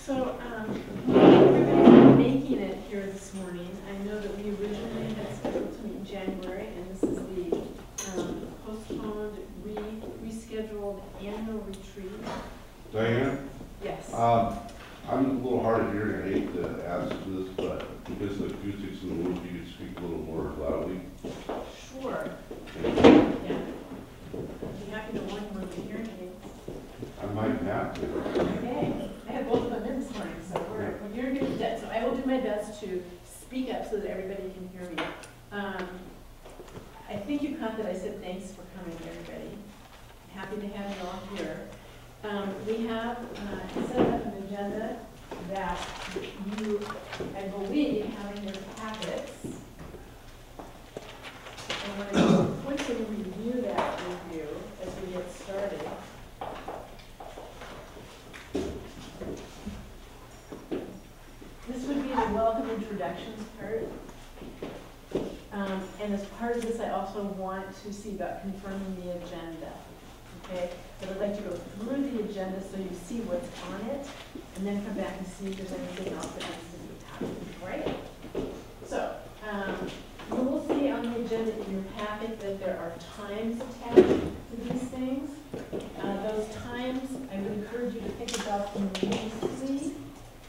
So, everybody's making it here this morning. I know that we originally had scheduled to meet in January, and this is the postponed, rescheduled annual retreat. Diane? Yes. I'm a little hard of hearing. I hate to ask this, but because the acoustics in the room, if you could speak a little more loudly. Sure. Yeah. I'd be happy to warn you of the hearing aids. I might have to. Okay. I have both of them in this morning, so you're good at. So I will do my best to speak up so that everybody can hear me. I think you caught that I said thanks for coming, everybody. Happy to have you all here. We have set up an agenda that you, I believe, have in your packets. I want to quickly review that with you as we get started. This would be the welcome introductions part. And as part of this, I also want to see about confirming the agenda. Okay? But I'd like to go through the agenda so you see what's on it, and then come back and see if there's anything else that needs to be added. Right? So, you will see on the agenda in your packet that there are times attached to these things. Those times, I would encourage you to think about them loosely.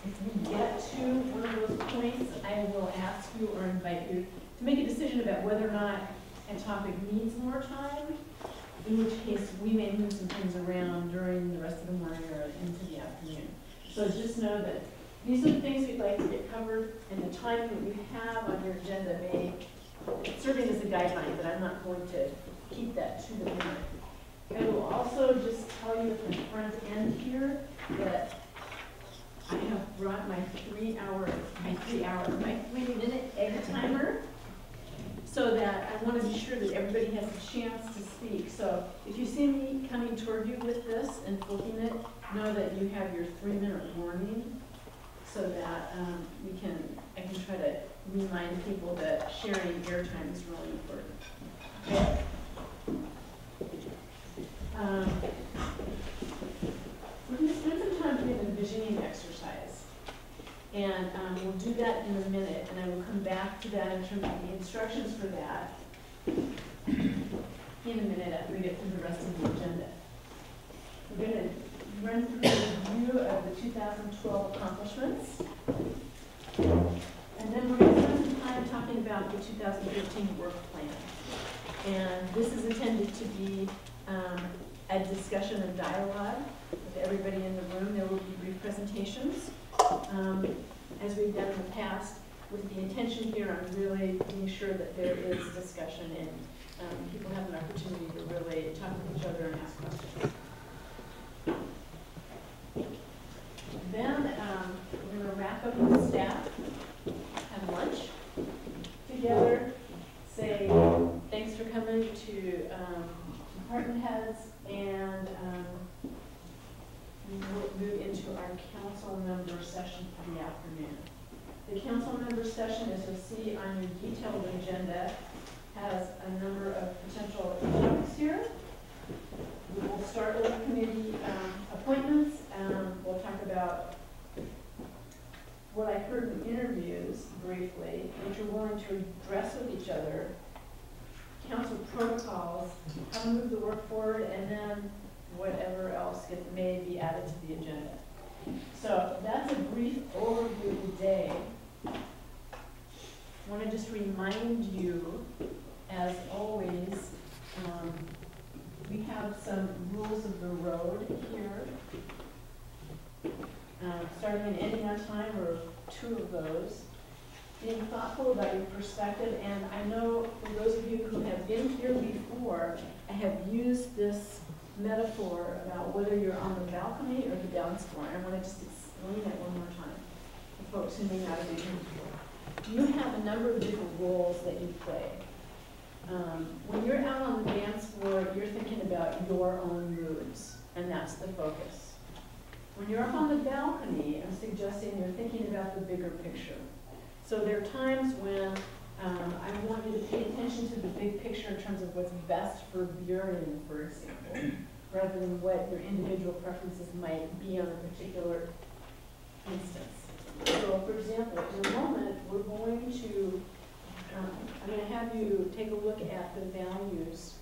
If you get to one of those points, I will ask you or invite you to make a decision about whether or not a topic needs more time, in which case we may move some things around during the rest of the morning or into the afternoon. So just know that these are the things we'd like to get covered, and the time that you have on your agenda may serving as a guideline, but I'm not going to keep that to the minute. I will also just tell you at the front end here that I have brought my 3-minute egg timer, so that I want to be sure that everybody has a chance to speak. So if you see me coming toward you with this and flipping it, know that you have your 3-minute warning, so that I can try to remind people that sharing airtime is really important. Okay? We're going to spend some time doing a visioning exercise. And we'll do that in a minute, and I will come back to that in terms of the instructions for that in a minute after we get through the rest of the agenda. We're going to run through a review of the 2012 accomplishments. And then we're going to spend some time talking about the 2013 work plan. And this is intended to be a discussion and dialogue with everybody in the room. There will be brief presentations, as we've done in the past, with the intention here on really being sure that there is discussion and people have an opportunity to really talk with each other and ask questions. Then we're going to wrap up with staff, have lunch together, say thanks for coming to department heads, and we'll move into our council member session for the afternoon. The council member session, as you'll see on your detailed agenda, has a number of potential topics here. We will start with committee appointments. We'll talk about what I heard in interviews briefly, what you're willing to address with each other, council protocols, how to move the work forward, and then whatever else may be added to the agenda. So that's a brief overview of the day. I want to just remind you, as always, we have some rules of the road here. Starting and ending on time are 2 of those. Being thoughtful about your perspective, and I know for those of you who have been here before, I have used this metaphor about whether you're on the balcony or the dance floor. I want to just explain it one more time for folks who may not have been here before. You have a number of different roles that you play. When you're out on the dance floor, you're thinking about your own moods, and that's the focus. When you're up on the balcony, I'm suggesting you're thinking about the bigger picture. So there are times when I want you to pay attention to the big picture in terms of what's best for Burien, for example. rather than what your individual preferences might be on a particular instance. So for example, in a moment, we're going to, I'm going to have you take a look at the values,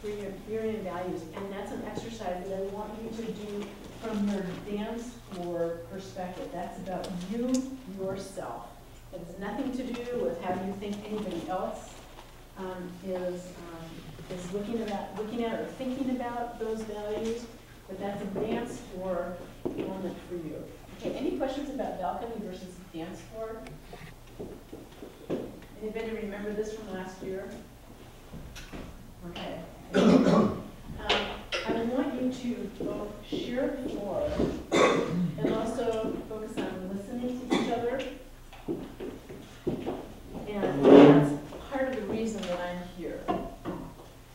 Burien values, and that's an exercise that I want you to do from your dance floor perspective. That's about you, yourself. It has nothing to do with how you think anybody else is looking at or thinking about those values, but that's a dance floor moment for you. Okay, any questions about balcony versus dance floor? Anybody remember this from last year? Okay. I want you to both share floor and also focus on listening to each other. And that's part of the reason that I'm here.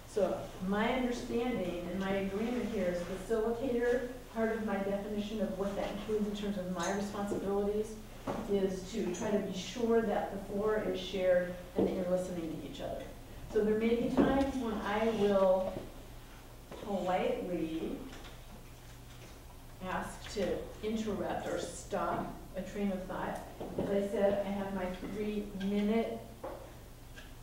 So my understanding and my agreement here is facilitator. Part of my definition of what that includes in terms of my responsibilities is to try to be sure that the floor is shared and that you're listening to each other. So there may be times when I will politely ask to interrupt or stop a train of thought. As I said, I have my 3-minute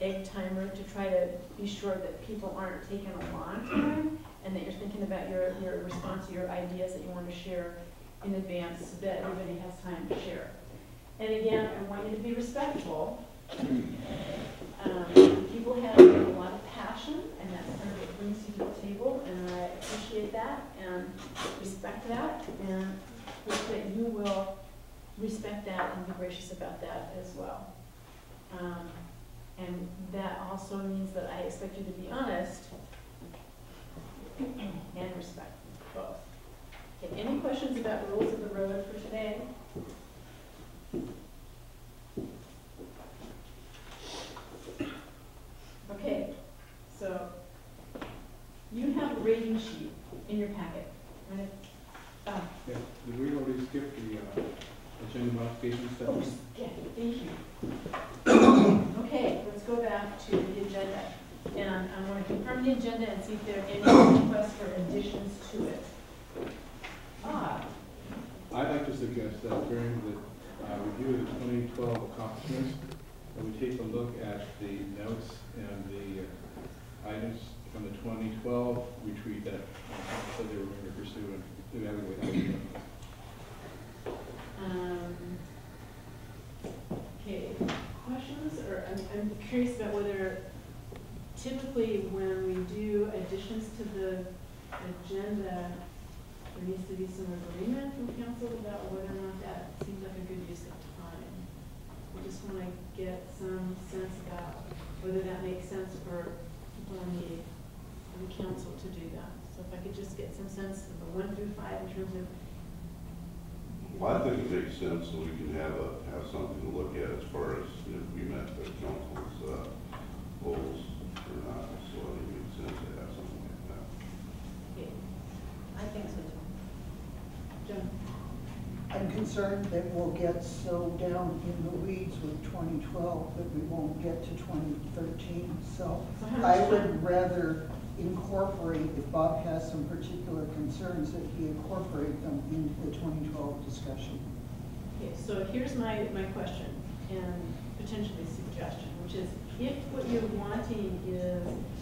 egg timer to try to be sure that people aren't taking a long time and that you're thinking about your response to your ideas that you want to share in advance so that everybody has time to share. And again, I want you to be respectful. People have a lot of passion, and that's kind of what brings you to the table, and I appreciate that and respect that, and hope that you will respect that and be gracious about that as well. And that also means that I expect you to be honest and respect both. Okay, any questions about rules of the road for today? Okay, so you have a rating sheet in your packet. Right? Yeah, did we already skip the agenda modification stuff? Oh, yeah, thank you. Okay, let's go back to the agenda. And I want to confirm the agenda and see if there are any requests for additions to it. I'd like to suggest that during the review of the 2012 accomplishments, that we take a look at the notes and the items from the 2012 retreat that said they were going to pursue and evaluate how we do okay, questions? Or I'm curious about whether typically when we do additions to the agenda, there needs to be some agreement from council about whether or not that seems like a good use of time. I just want to get some sense about whether that makes sense for people on the council to do that. So if I could just get some sense of the 1 through 5 in terms of. Well, I think it makes sense so we can have something to look at as far as if we met the council's goals or not. So I think it makes sense to have something like that. Okay. I think so too. John? I'm concerned that we'll get so down in the weeds with 2012 that we won't get to 2013. So I would rather incorporate, if Bob has some particular concerns, that he incorporate them into the 2012 discussion. Okay, so here's my question and potentially suggestion, which is if what you're wanting is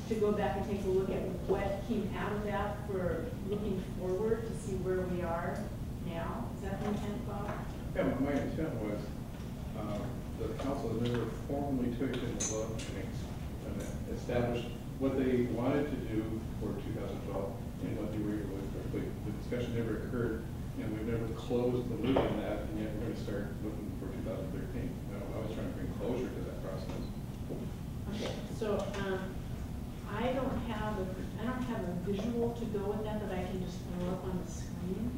to go back and take a look at what came out of that for looking forward to see where we are now, is that the intent, Bob? Yeah, my intent was that the council has never formally taken a look and established what they wanted to do for 2012 and what they were able to complete. The discussion never occurred, and we've never closed the loop on that, and yet we're going to start looking for 2013. I was trying to bring closure to that process. Okay, so I don't have a visual to go with that I can just throw up on the screen.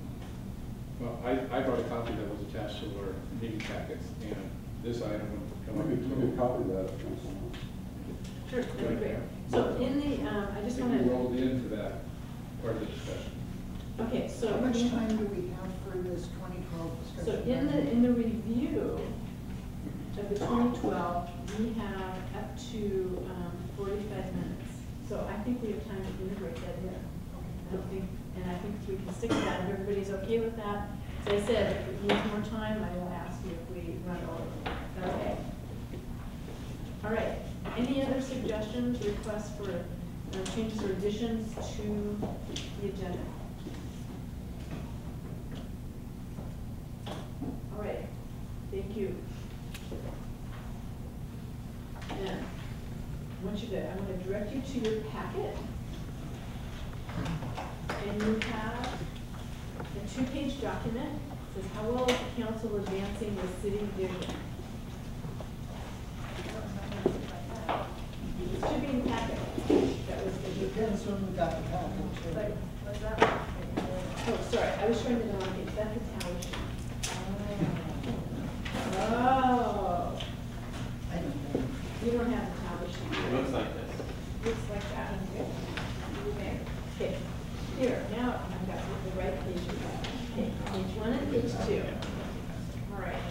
Well, I brought a copy that was attached to our meeting packets, and this item would come up. You could copy that if you want. Sure, that'd be great. So in the, I just want We to. rolled into that part of the discussion. Okay, so. How much time do we have for this 2012 discussion? So in the review of the 2012, we have up to 45 minutes. So I think we have time to integrate that in. I don't think, and I think we can stick to that, if everybody's okay with that. As I said, if we need more time, I will ask you if we run over. Okay. All right. Any other suggestions, requests for changes or additions to the agenda? All right. Thank you. Then, I want to direct you to your packet. And you have a 2-page document. It says, how well is the council advancing the city vision? It should be in the packet. That was the Depends when we got the package. Like, what's that? Oh, sorry, I was showing the wrong page. That's the tally sheet. Oh. I don't know. You don't have the tally sheet. It looks like this. Looks like that. Okay. Okay. Here, now I've got the right page. Okay, page 1 and page 2. All right.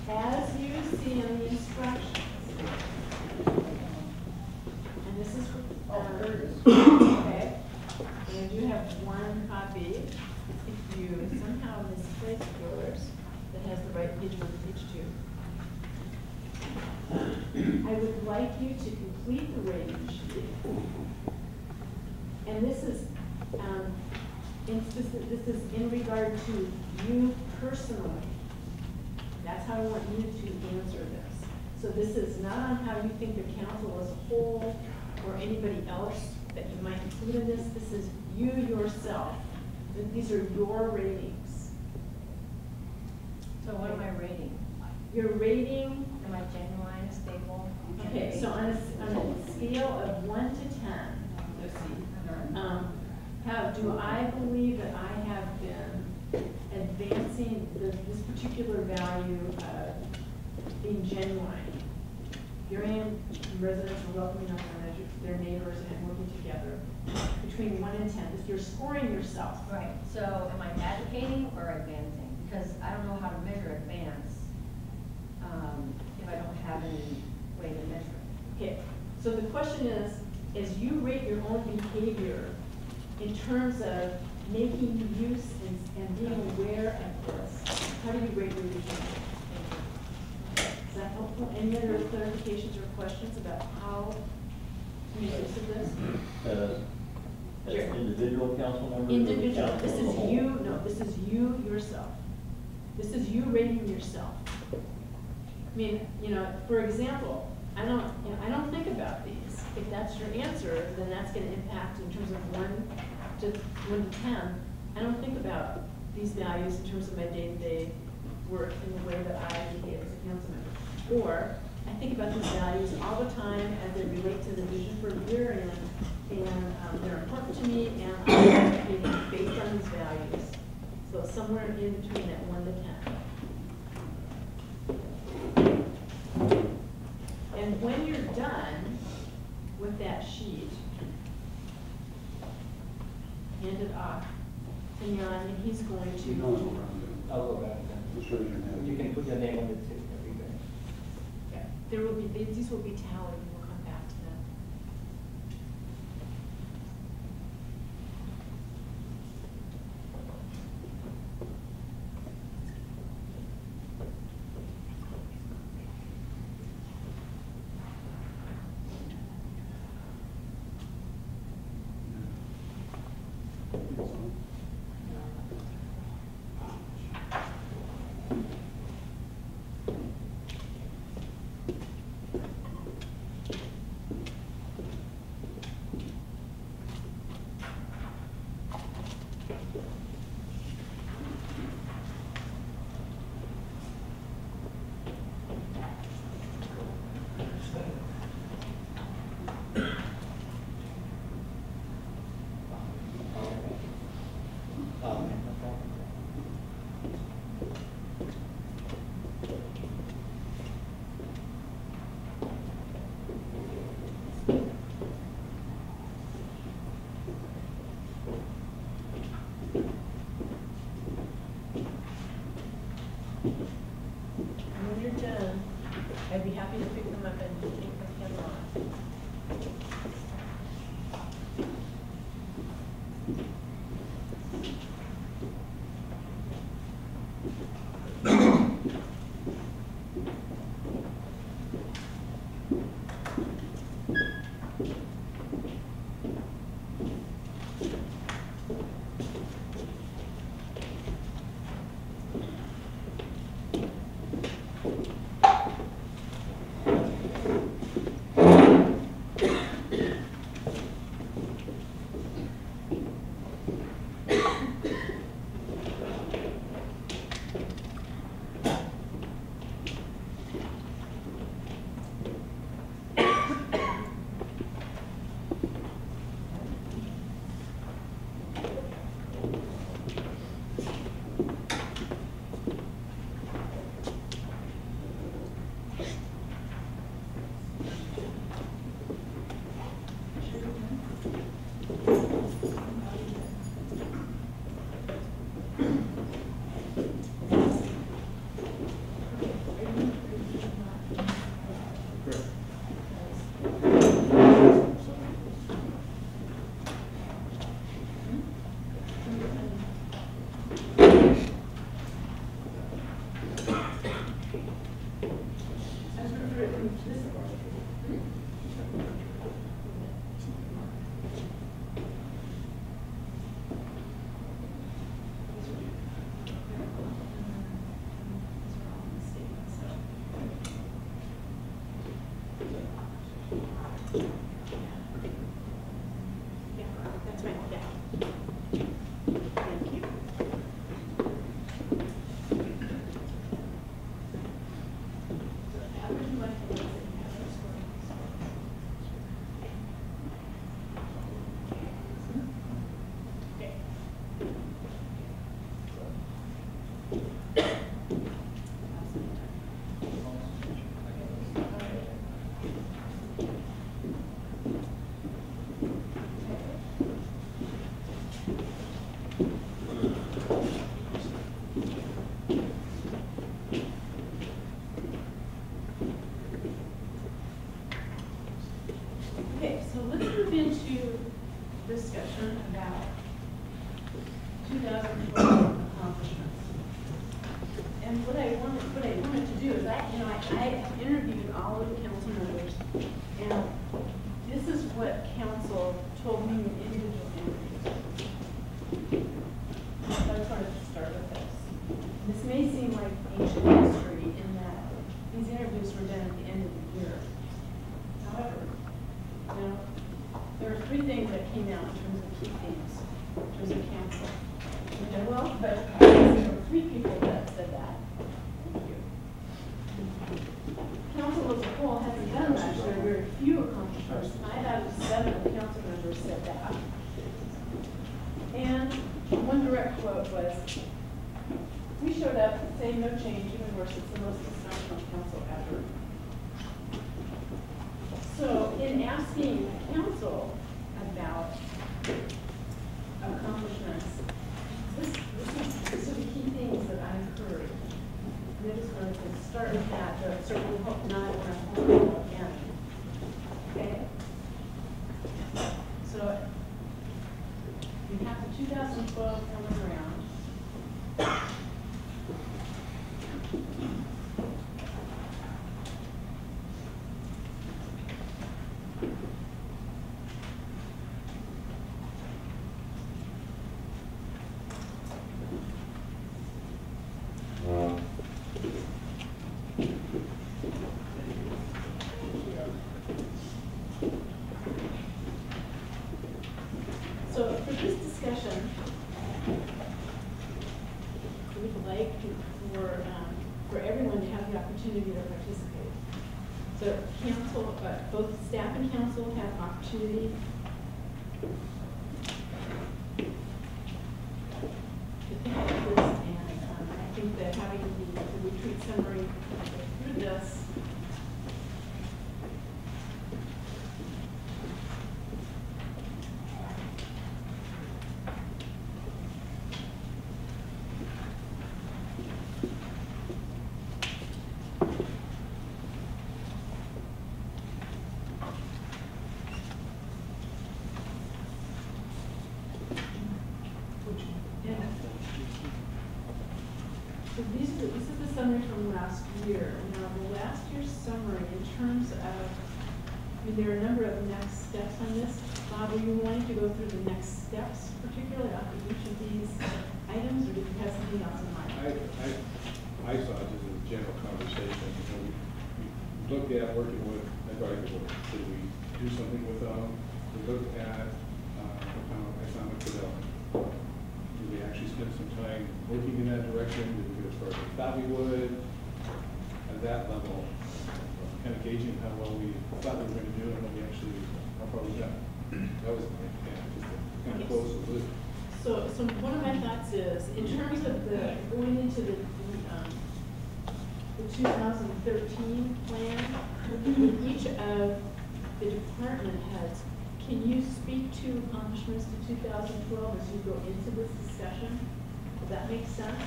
As you see in the instructions, and this is, There it is. okay, and you have one copy. If you somehow misplace yours, that has the right page 1 and page 2. I would like you to complete the rating sheet. And this is, this is in regard to you personally. That's how I want you to answer this. So this is not on how you think the council as a whole or anybody else that you might include in this. This is you yourself. These are your ratings. So what am I rating? Your rating, Am I genuine, stable? okay, so on a scale of 1 to 10, let's see. How do I believe that I have been advancing this particular value of being genuine? Burien residents are welcoming up their neighbors and working together between 1 and 10. You're scoring yourself. Right, so am I advocating or advancing? Because I don't know how to measure advance if I don't have any way to measure it. Okay, so the question is, as you rate your own behavior in terms of making use and being aware of this, how do you rate your behavior? Is that helpful? Any other clarifications or questions about how to make use of this? As individual council members? Individual, Council this as a is whole? you, no, this is you yourself. This is you rating yourself. I mean, you know, for example, I don't think about these. If that's your answer, then that's gonna impact in terms of 1 to 10. I don't think about these values in terms of my day-to-day work in the way that I behave as a council member. Or I think about these values all the time as they relate to the vision for Burien, and they're important to me, and I'm advocating based on these values. So somewhere in between that 1 to 10. And when you're done with that sheet, hand it off to Jan, and he's going You know it's to. around I'll go back there. then. Just raise your hand. You can put your name on it too, that'd be good. Yeah, there will be, these will be tallied, and we'll come back to that. Okay, so let's move into discussion about 2012 accomplishments. And what I wanted to do is I interviewed all of the council members, and this is what council told me in individual interviews. So I just wanted to start with this. This may seem like ancient history in that these interviews were done at the end of the year. However, there are three things that came out in terms of key themes, in terms of council. But there were three people that said that. Thank you. Council as a whole hasn't done much. There are very few accomplishments. 5 out of 7 of council members said that. And one direct quote was, "We showed up saying no change, even worse, it's the most dysfunctional council ever." So in asking the council about accomplishments, these are the key things that I've heard. And I just wanted to start with that, but certainly hope not when I'm home again. Okay? So we have the 2012 coming around. So for this discussion, we'd like for everyone to have the opportunity to participate. So council, both staff and council have opportunity to think about this, and I think that having the retreat summary through this So this is the summary from last year. Now, the last year's summary, in terms of, there are a number of next steps on this. Bob, were you wanting to go through the next steps, particularly after each of these items, or did you have something else in mind? I saw it as a general conversation. We looked at working with advisory boards. Did we do something with them? We looked at economic development. Did we actually spend some time working in that direction? Did we get as far as we thought we would? At that level, kind of gauging how well we thought we were going to do and what we actually, how far we got. That was just to kind of close the loop. So one of my thoughts is, in terms of going into the 2013 plan, with each of the department heads, can you speak to accomplishments to 2012 as you go into this discussion? Does that make sense?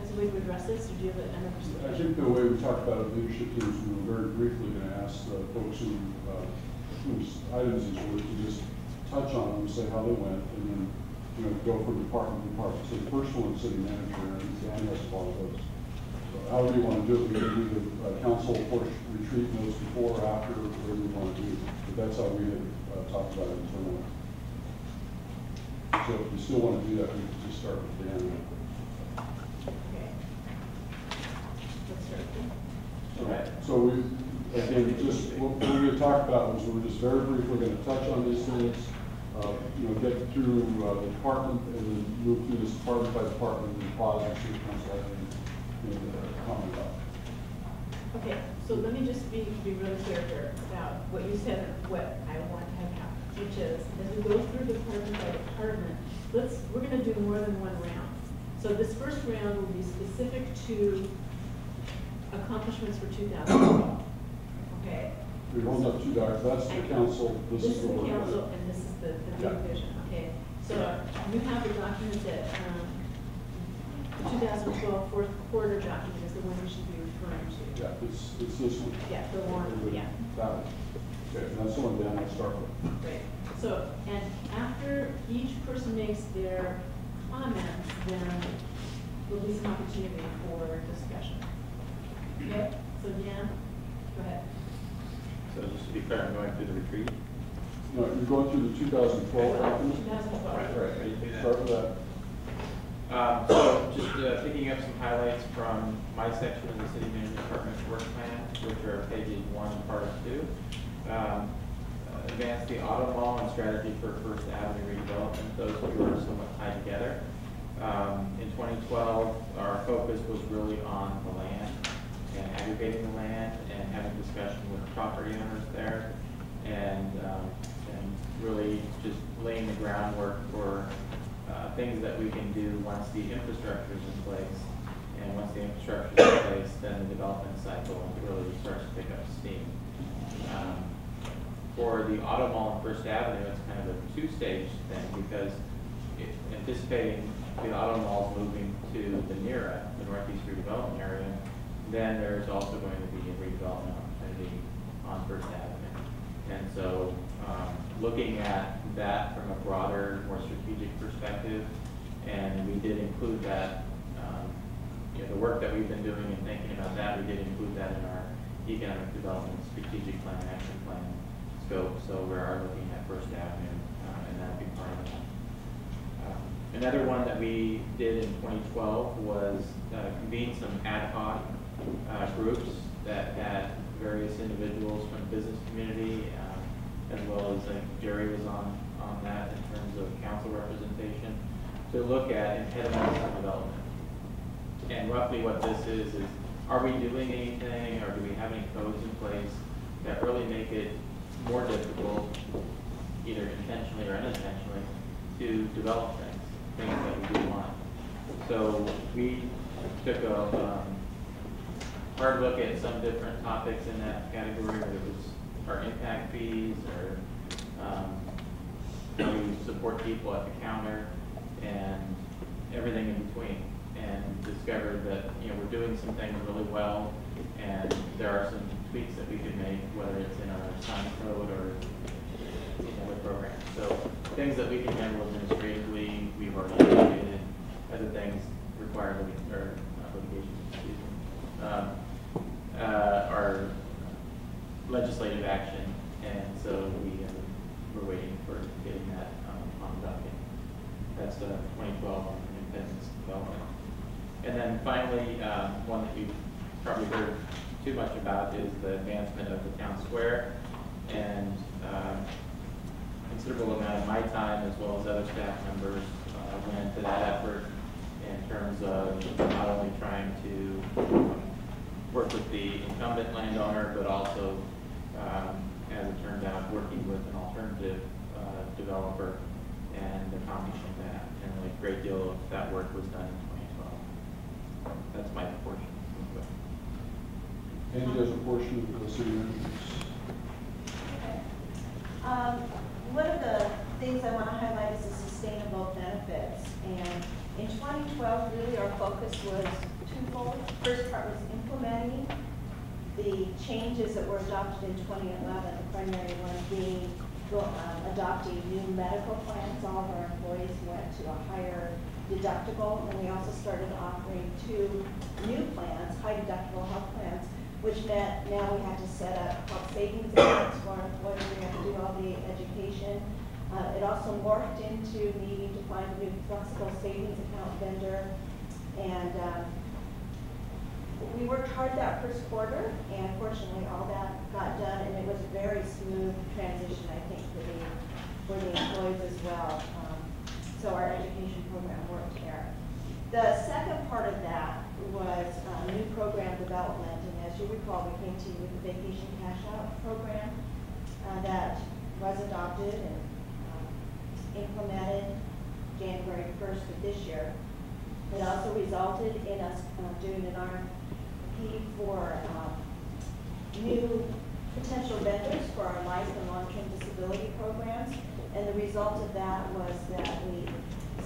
As a way to address this, or do you have another perspective? I think the way we talked about it, leadership teams, we were very briefly going to ask the folks whose items these were to just touch on them, say how they went, and then go from department to department. So the first one, city manager, and Dan has a lot of those. So however you want to do it, we can do the council portion retreat notes before or after, whatever you want to do. But that's how we had talked about it internally. So if you still want to do that, we can just start with Dan. Okay. Let's start with All right. So we, again, just what we had talked about was we were just very briefly going to touch on these things, get through the department and then move through this department by department and pause and see if council has anything to comment about. Okay, so let me just be really clear here about what you said and what I want to have happen, which is, as we go through department by department, we're going to do more than one round. So this first round will be specific to accomplishments for 2012. Okay? We hold up two docs. That's the council. This is the council, and this is the big vision. Okay, so You have the document that, the 2012 fourth quarter document is the one you should be referring to. Yeah, it's this one. Yeah, the one, yeah. That one. Okay, and that's the one Dan I start with. Great. So, and after each person makes their comments, then there'll be some opportunity for discussion. Okay, so Dan, go ahead. So just to be clear, I'm going through the retreat. No, you're going through the 2012 document? 2012. Right, ready to do that? Start with that. So just picking up some highlights from my section of the City Management Department's work plan, which are pages 1 and part 2. Advance the auto mall and strategy for First Avenue redevelopment. Those two are somewhat tied together. In 2012, our focus was really on the land and aggregating the land and having discussion with property owners there, and really just laying the groundwork for things that we can do once the infrastructure is in place. And once the infrastructure is in place, then the development cycle really starts to pick up steam. For the auto mall on First Avenue, it's kind of a two-stage thing, because anticipating the auto malls moving to the NERA, the Northeast Redevelopment Area, then there's also going to be a redevelopment opportunity on First Avenue. And so looking at that from a broader, more strategic perspective, and we did include that, the work that we've been doing and thinking about that, we did include that in our economic development strategic plan, action plan scope. So we are looking at First Avenue, and that'll be part of that. Another one that we did in 2012 was convene some ad hoc groups that had various individuals from the business community, as well as Jerry was on that in terms of council representation, to look at impediments to development. And roughly what this is are we doing anything, or do we have any codes in place that really make it more difficult, either intentionally or unintentionally, to develop things that we do want. So we took a hard look at some different topics in that category, whether it was our impact fees, or how we support people at the counter, and everything in between, and discovered that we're doing some things really well, and there are some tweaks that we could make, whether it's in our sign code or in other programs. So things that we can handle administratively, we've already indicated. Other things require litigation, are legislative action, and so we're waiting for getting that on the docket. That's 2012 on independence development. And then finally, one that you've probably heard too much about is the advancement of the town square, and considerable amount of my time, as well as other staff members, went into that effort in terms of not only trying to work with the incumbent landowner, but also, as it turned out, working with an alternative developer and accomplishing that. And a great deal of that work was done in 2012. That's my portion. Andy has a portion of the city managers. Okay. One of the things I want to highlight is the sustainable benefits. And in 2012, really our focus was twofold. First part was implementing the changes that were adopted in 2011, the primary one being adopting new medical plans. All of our employees went to a higher deductible, and we also started offering 2 new plans, high deductible health plans, which meant now we had to set up health savings accounts for our employees. We had to do all the education. It also morphed into needing to find a new flexible savings account vendor. And we worked hard that first quarter, and fortunately all that got done, and it was a very smooth transition, I think, for the employees as well. So our education program worked there. The second part of that was new program development, and as you recall, we came to you with the vacation cash out program that was adopted and implemented January 1st of this year. It also resulted in us doing an RFP for new potential vendors for our life and long-term disability programs. And the result of that was that we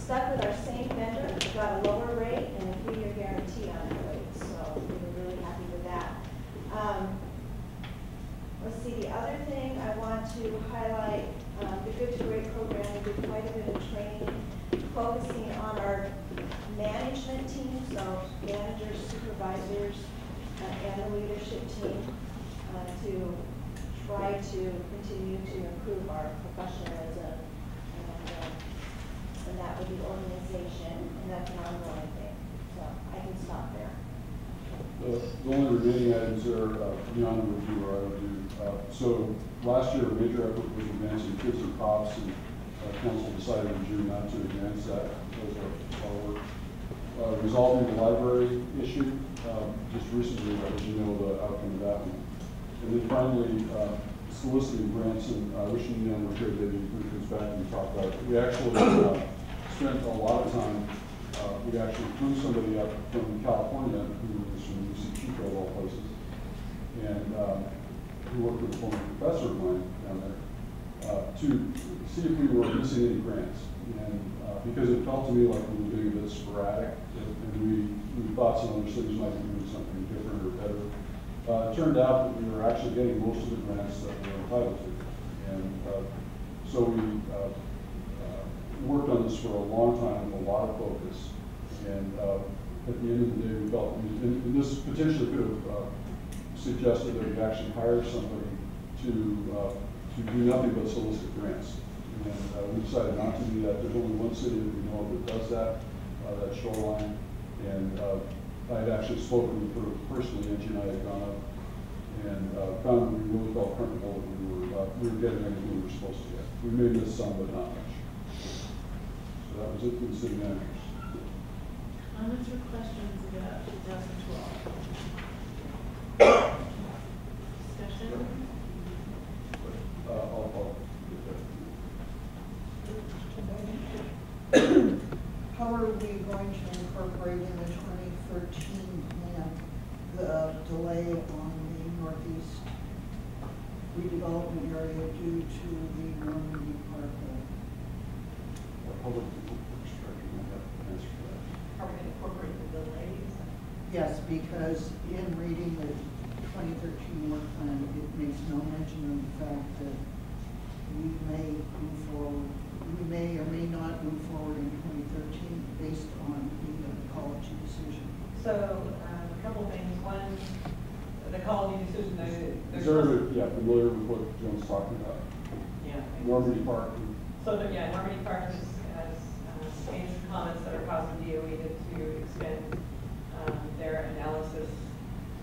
stuck with our same vendor, got a lower rate and a 3-year guarantee on the rate, so we were really happy with that. Let's see, the other thing I want to highlight, the Good to Great program, we did quite a bit of training, focusing on our management team, so managers, supervisors, and the leadership team, to try to continue to improve our professionalism, and that with the organization, and that's an ongoing thing. So I can stop there. The only remaining items are beyond the review or I would do. So last year, a major effort was advancing kids and cops, and council decided in June not to advance that as our work. Resolving the library issue, just recently, as you know, the outcome of that one. And then finally, soliciting grants, and I wish Neon were here, maybe we could back and talk about it. We actually spent a lot of time, we actually flew somebody up from California who was from UC Chico of all places, and who worked with a former professor of mine down there, to see if we were missing any grants. And because it felt to me like we were doing a bit sporadic, and we thought some other cities might be doing something different or better. It turned out that we were actually getting most of the grants that we were entitled to. And so we worked on this for a long time with a lot of focus. And at the end of the day, we felt, and this potentially could have suggested that we actually hire somebody to do nothing but solicit grants. And we decided not to do that. There's only one city that we know of that does that, that's Shoreline. And I had actually spoken with her personally, Angie and I had gone up and found that we really felt comfortable that we were getting everything we were supposed to get. We may miss some, but not much. So that was it for the city managers. Comments or questions about 2012? Discussion? I'll How are we going to incorporate in the 2013 plan the delay on the northeast redevelopment area due to the Normandy Park? public works director might have an answer for that. Are we going to incorporate the delays? Yes, because in reading the 2013 work plan, it makes no mention of the fact that we may move forward, we may or may not move forward in 2013 based on the ecology decision. So, a couple of things. One, the ecology decision, Is everybody familiar with what Joan's talking about? Yeah. Normandy Park. So, Normandy Park has made some comments that are causing DOE to extend their analysis,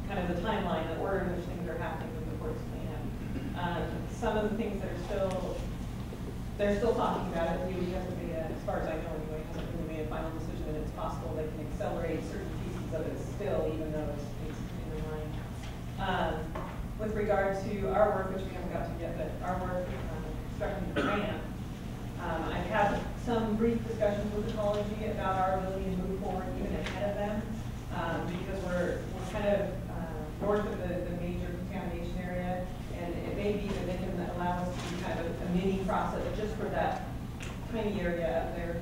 kind of the timeline, the order in which things are happening with the court's plan. Some of the things that are they're still talking about it. DOE hasn't made, as far as I know anyway, hasn't really made a final decision, and it's possible they can accelerate certain pieces of it still, even though it's in their mind. With regard to our work, which we haven't got to yet, but our work constructing the grant, I've had some brief discussions with ecology about our ability to move forward even ahead of them, because we're kind of north of the major contamination area, and it may be that they can allow us to do kind of a mini process just for that tiny area up there.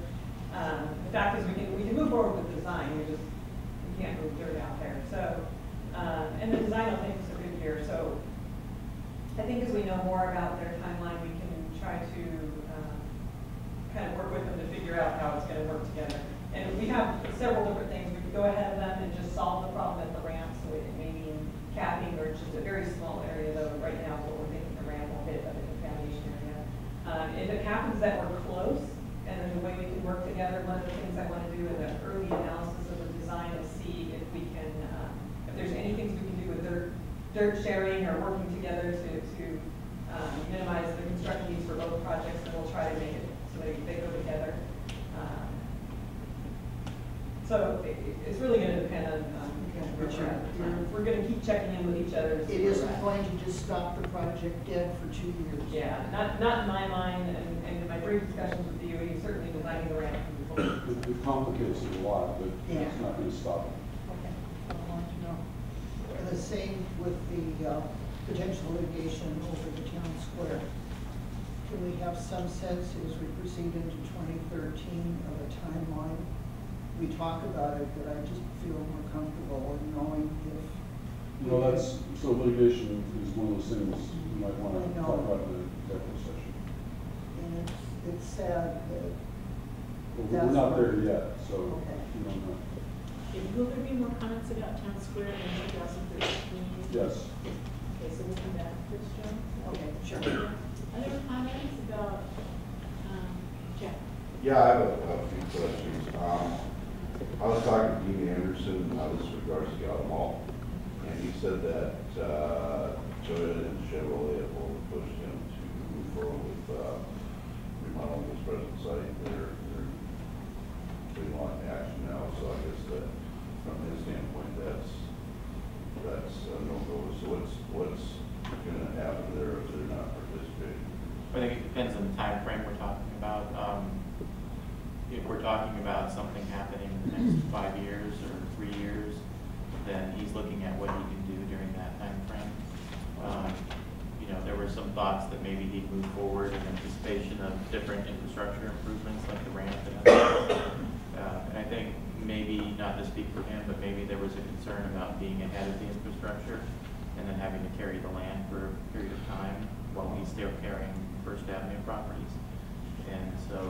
The fact is we can move forward with design, we can't move dirt out there. So, and the design will take us a good year. So I think as we know more about their timeline, we can try to kind of work with them to figure out how it's going to work together. And we have several different things. We could go ahead of them and just solve the problem at the ramp, so it may be in capping or just a very small area, though right now is what we're thinking the ramp will hit of the contamination area. If it happens that we're close and there's a way we can work together, one of the things I want to do in the early analysis of the design is see if we can, if there's any things we can do with dirt sharing or working together to minimize the construction needs for both projects, and we'll try to make it so they go together. So it's really going to depend on where we're at. We're going to keep checking in with each other. It isn't going to just stop the project dead for 2 years. Yeah, not in my mind, and in my brief discussions with DOE, certainly designing the ramp. It complicates it a lot, but Yeah. it's not going to stop it. Okay, I want to know. And the same with the potential litigation over the town square. Can we have some sense as we proceed into 2013 of a timeline talk about it, but I just feel more comfortable in knowing if. Well, that's, so litigation is one of those things you might want I to know. talk about in the executive session. And it's sad that. Well, we're not there yet, so Okay. we don't know. Okay, will there be more comments about Town Square in 2013? Yes. Okay, so we'll come back to Chris Jones. Okay, sure. Other comments about, Jeff? Yeah, I have a few questions. I was talking to Dean Anderson, this regards to the auto mall, and he said that, Toyota and Chevrolet have both pushed him to move forward with, remodeling his present site. They're doing a lot of action now, so I guess that, from his standpoint, that's a no-go. So what's gonna happen there if they're not participating? I think it depends on the time frame we're talking about. If we're talking about something happening in the next 5 years or 3 years, then he's looking at what he can do during that time frame. You know, there were some thoughts that maybe he'd move forward in anticipation of different infrastructure improvements like the ramp and others. And I think maybe, not to speak for him, but maybe there was a concern about being ahead of the infrastructure and then having to carry the land for a period of time while he's still carrying First Avenue properties. And so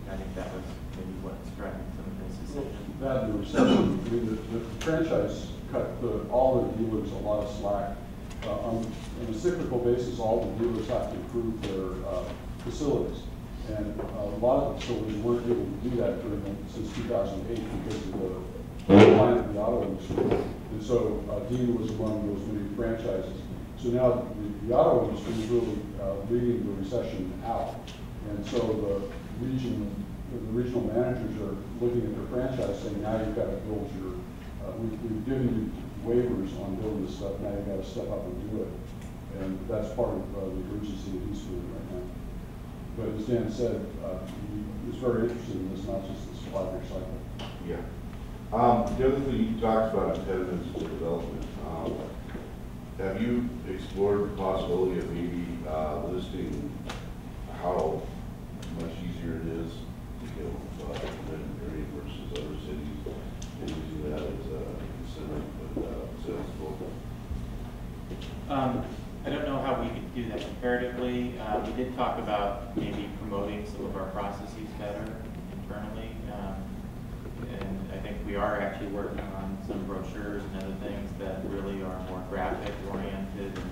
I think that was maybe what's driving some of his decisions. That and the recession, I mean, the franchise cut all the dealers a lot of slack. On a cyclical basis, all the dealers have to improve their facilities. And a lot of the facilities weren't able to do that since 2008 because of the decline of the auto industry. And so Dean was among those many franchises. So now the auto industry is really leading the recession out. And so the regional managers are looking at their franchise saying, now you've got to build your, we've given you waivers on building this stuff, now you've got to step up and do it. And that's part of the urgency that he's doing right now. But as Dan said, he is very interested in this, not just this 5-year cycle. Yeah. The other thing you talked about impediments to development. Have you explored the possibility of maybe listing how much easier it is to get Burien versus other cities, and using that as a incentive with sales vote? I don't know how we could do that comparatively. We did talk about maybe promoting some of our processes better internally. And I think we are actually working on some brochures and other things that really are more graphic oriented and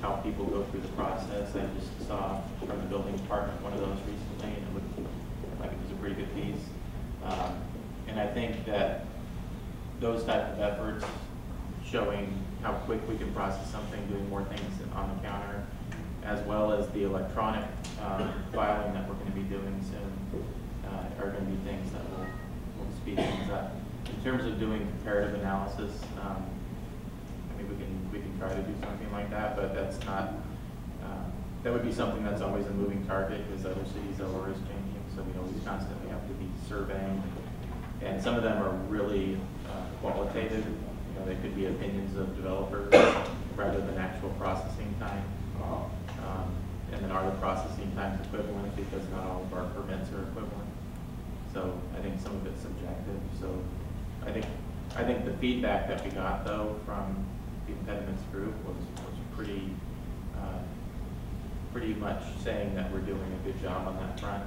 how people go through the process. I just saw from the building department one of those recently, and it looked like it was a pretty good piece. And I think that those type of efforts, showing how quick we can process something, doing more things on the counter, as well as the electronic filing that we're going to be doing soon, are going to be things that will speed things up. In terms of doing comparative analysis, I mean, we can try to do something like that, but that's not, that would be something that's always a moving target because other cities are always changing, so we always constantly have to be surveying. And some of them are really qualitative. You know, they could be opinions of developers rather than actual processing time. And then are the processing times equivalent, because not all of our permits are equivalent. So I think some of it's subjective. So I think the feedback that we got though from the impediments group was pretty much saying that we're doing a good job on that front.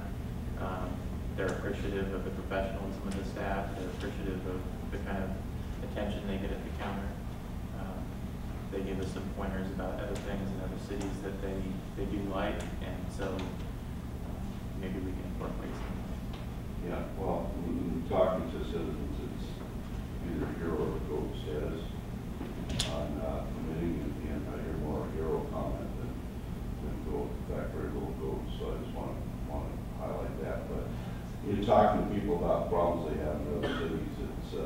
They're appreciative of the professionalism of the staff. They're appreciative of the kind of attention they get at the counter. They give us some pointers about other things in other cities that they do like, and so maybe we can incorporate some. Yeah, well, when talking to citizens, it's either hero or goat status on committing, and I hear more hero comment than goat. In fact, very little goat, so I just want to highlight that. But in talking to people about problems they have in other cities, it's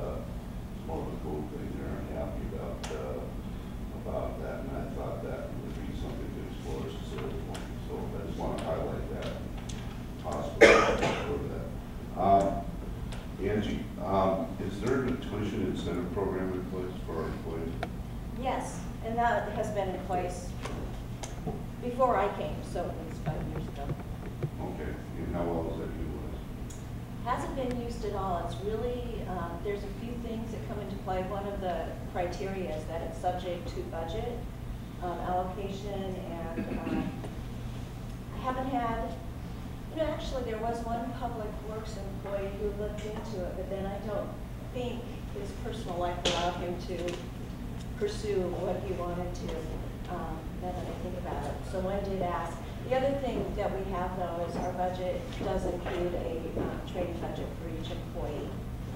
more of a goat thing. They're unhappy about that, and I thought that would be something to explore as a civil point. So I just want to highlight that possibility for that. Angie, is there a tuition incentive program in place for our employees? Yes, and that has been in place before I came, so at least 5 years ago. Okay, and how well is that utilized? hasn't been used at all. It's really, there's a few things that come into play. One of the criteria is that it's subject to budget allocation, and I haven't had, you know, actually there was one public works employee who looked into it, but then I don't think his personal life allowed him to pursue what he wanted to, now that I think about it. So I did ask. The other thing that we have, though, is our budget does include a training budget for each employee,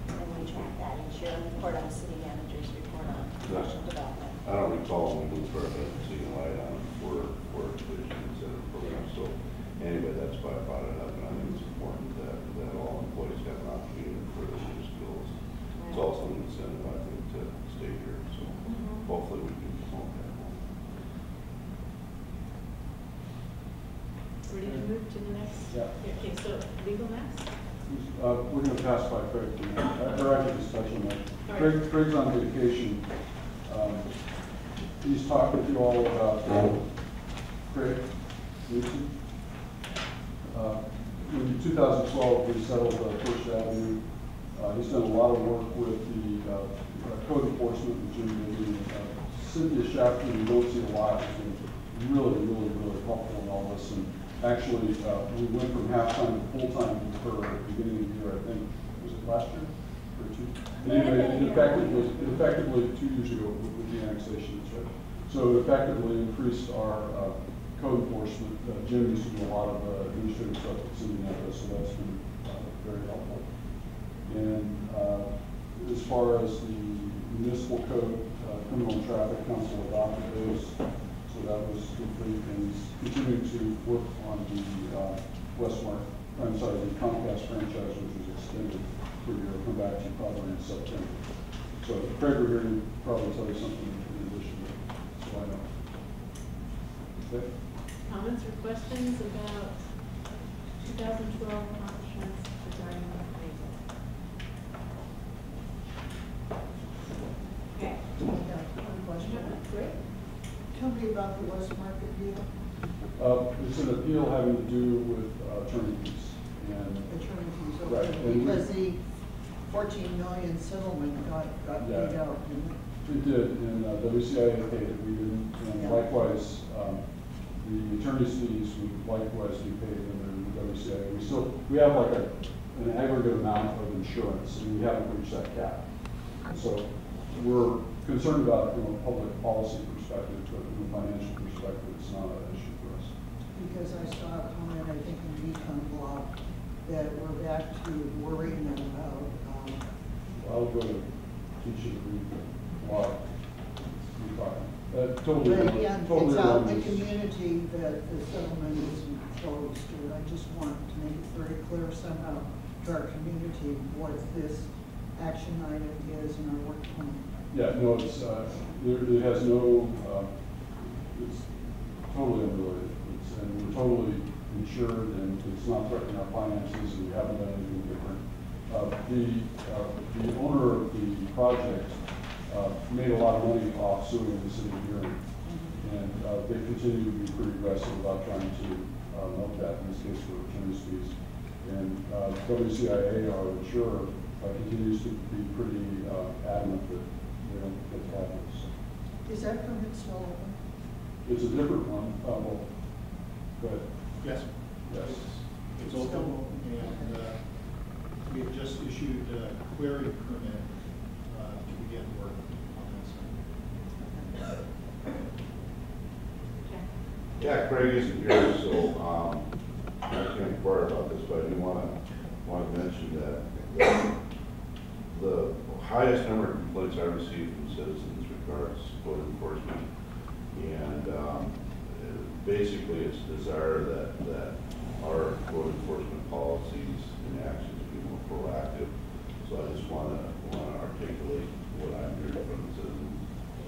and we track that each year and report on city managers, report on professional development. I don't recall when we first seeing a light on for positions and programs. So anyway, that's why I brought it up, and I think it's important that all employees have an opportunity for their new skills. It's also an incentive, I think, to stay here. So hopefully we can promote that. Ready to move to the next? Yeah. Okay, so legal next? We're going to pass by Craig. Or I can just touch on that. All right. Craig's on vacation. He's talking to you all about Craig Newton. In 2012, we settled First Avenue. He's done a lot of work with the code enforcement with Jim. Cynthia Shafter, you don't see a lot, has been really helpful in all this. And actually, we went from half-time to full-time for the beginning of the year, I think. Was it last year or two? Anyway, it effectively 2 years ago with the annexation, that's right. So it effectively increased our code enforcement. Jim used to do a lot of administrative stuff at City Napa, so that's been very helpful. And as far as the municipal code, criminal and traffic council adopted those, so that was complete, and he's continuing to work on the the Comcast franchise, which was extended for a year. I'll come back to you probably in September. So Craig, we're here to probably tell you something in addition to that, so I know. Okay. Comments or questions about 2012 accomplishments regarding the appraisal? Okay. One question. Great. Tell me about the West Market deal, It's an appeal having to do with attorney fees. And attorney fees, Right, okay, and because the 14 million settlement got Yeah. paid out, didn't it? it did, and WCIA paid it, we didn't, and Yeah. likewise, the attorney's fees would likewise be paid in the WCIA. We have like an aggregate amount of insurance, and we haven't reached that cap. So we're concerned about it from a public policy perspective, but from a financial perspective, it's not an issue for us. Because I saw a comment, I think, in the econ blog, that we're back to worrying about, I'll go to teach you to read the law. Totally. but again, totally it's out in the erroneous. community that the settlement isn't closed to it. I just want to make it very clear somehow to our community what this action item is in our work plan. Yeah, no, it's, it has no, it's totally unrelated. And we're totally insured, and it's not threatening our finances, and we haven't done anything different. The owner of the project made a lot of money off suing the city of Burien, and they continue to be pretty aggressive about trying to milk that, in this case for attorney's fees. And WCIA, our insurer, continues to be pretty adamant that they don't get problems. Is that permit still open? It's a different one. Well, go ahead. Yes. Yes. It's open, and we have just issued a query permit to begin work on this. Okay. Yeah, Craig isn't here, so I can't inquire about this, but I do want to mention that the highest number of complaints I received from citizens regards code enforcement, and basically it's desire that our code enforcement policies and actions be more proactive. So I just want to articulate what I'm hearing from the citizens.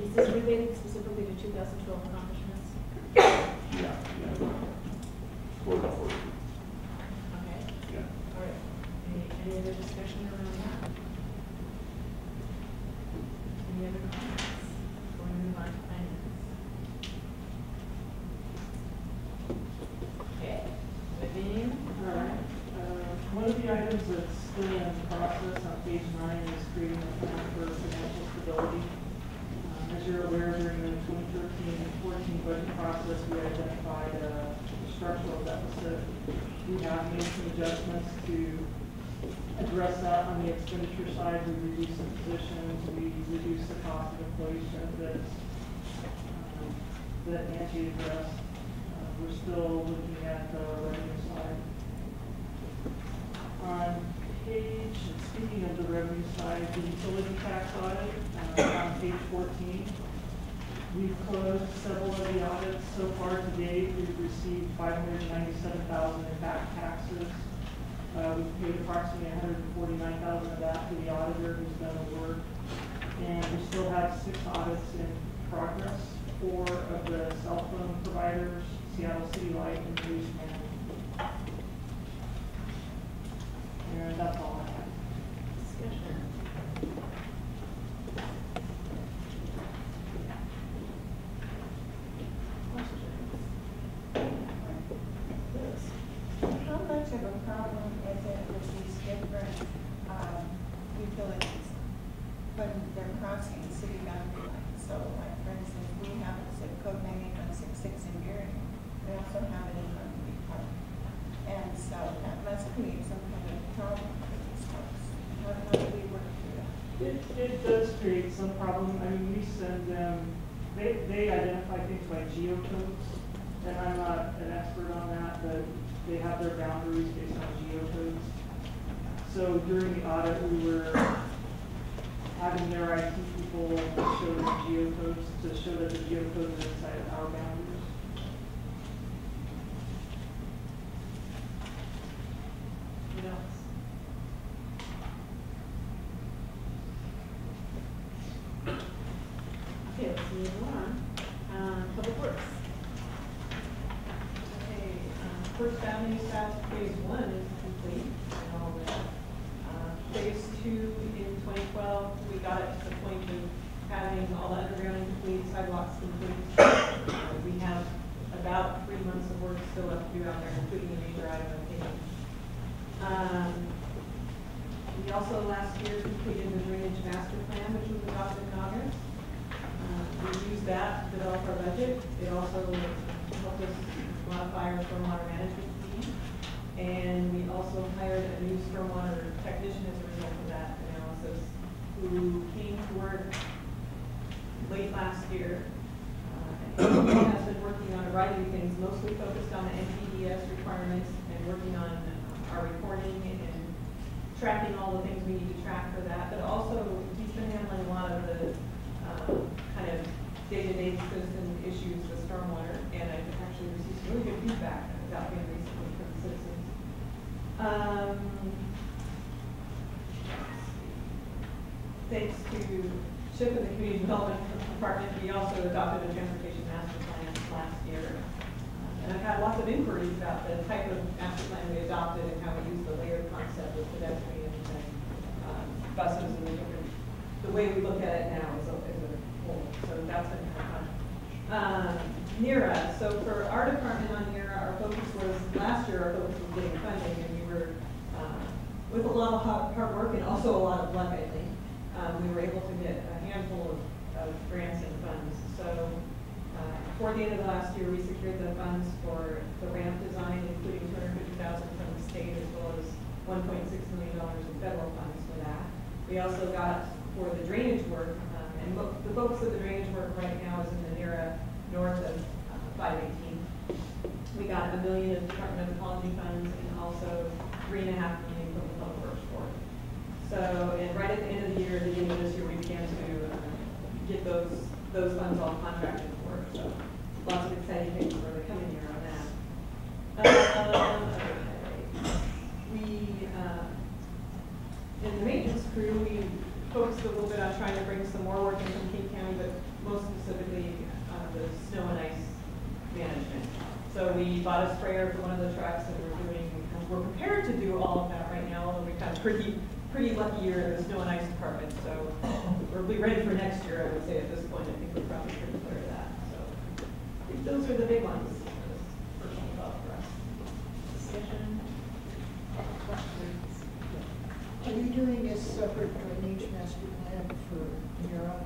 Is this related specifically to 2012 accomplishments? Yeah. Code enforcement. Okay. Yeah. All right. Any other discussion around that? Any other comments? Going to move on to finance. Okay. Vivian? One of the items that's still in process. On page 9 is creating a plan for financial stability. As you're aware, during the 2013 and 14 budget process, we identified a structural deficit. We have made some adjustments to address that. On the expenditure side, we reduced some positions, we reduced the cost of employees benefits that Angie addressed. We're still looking at the revenue side. On page, speaking of the revenue side, the utility tax audit, on page 14, we've closed several of the audits so far to date. We've received $597,000 in back taxes. We've paid approximately $149,000 of that to the auditor who's done the work. And we still have 6 audits in progress, 4 of the cell phone providers, Seattle City Light and Burien. And that's all I have. Discussion. How much of a problem is it with these different utilities when they're crossing city boundary lines? So like, for instance, we have a zip code 9166 in Burien. We also have it in Monkey Park. And so that must create some kind of problem for these folks. How do we work through that? It does create some problem. I mean, we send them, they identify things by geocodes, and I'm not an expert on that, but they have their boundaries based on geocodes. So during the audit, we were having their IT people show them geocodes to show that the geocodes are inside of our boundaries. What else? Okay, let's move on. Public Works. Okay, First Avenue South Phase 1 is complete and all that. Phase 2 in 2012, we got it to the point of having all the underground complete, sidewalks complete. We have about 3 months of work still left to do out there, including a major item of paving. We also last year completed the drainage master plan, which was adopted in August. We used that to develop our budget. It also helped us modify our stormwater management team. And we also hired a new stormwater technician as a result of that analysis, who came to work late last year. And he has been working on a variety of things, mostly focused on the NPDES requirements and working on our reporting and tracking all the things we need to track for that. But also, he's been handling a lot of the kind of day-to-day citizen issues with stormwater, and I've actually received some really good feedback about him recently from the citizens. Thanks to Chip and the Community Development Department, we also adopted a transportation master plan last year. And I've had lots of inquiries about the type of master plan we adopted and how we use the layered concept with pedestrians and buses and the way we look at it now is a whole. So that's been kind of fun. NERA, so for our department on NERA, our focus was, last year our focus was getting funding, and we were, with a lot of hard work and also a lot of luck, I think, we were able to get a handful of grants and funds. So before the end of last year, we secured the funds for the ramp design, including $250,000 from the state, as well as $1.6 million in federal funds for that. We also got, for the drainage work, and the focus of the drainage work right now is in the NERA north of 518. We got $1 million in Department of Ecology funds and also $3.5 million from the Public Works Board. So, and right at the end of the year, the end of this year, we began to get those funds all contracted for. So, lots of exciting things for the coming year on that. In the maintenance crew, we focused a little bit on trying to bring some more work in from King County, but most specifically the snow and ice management. So we bought a sprayer for one of the trucks, and we're prepared to do all of that right now, although we've had a pretty lucky year in the snow and ice department. So we'll be ready for next year, I would say at this point. I think we're probably pretty clear of that. So I think those are the big ones for this personal development for us. Discussion? Questions? separate drainage master plan for Mira?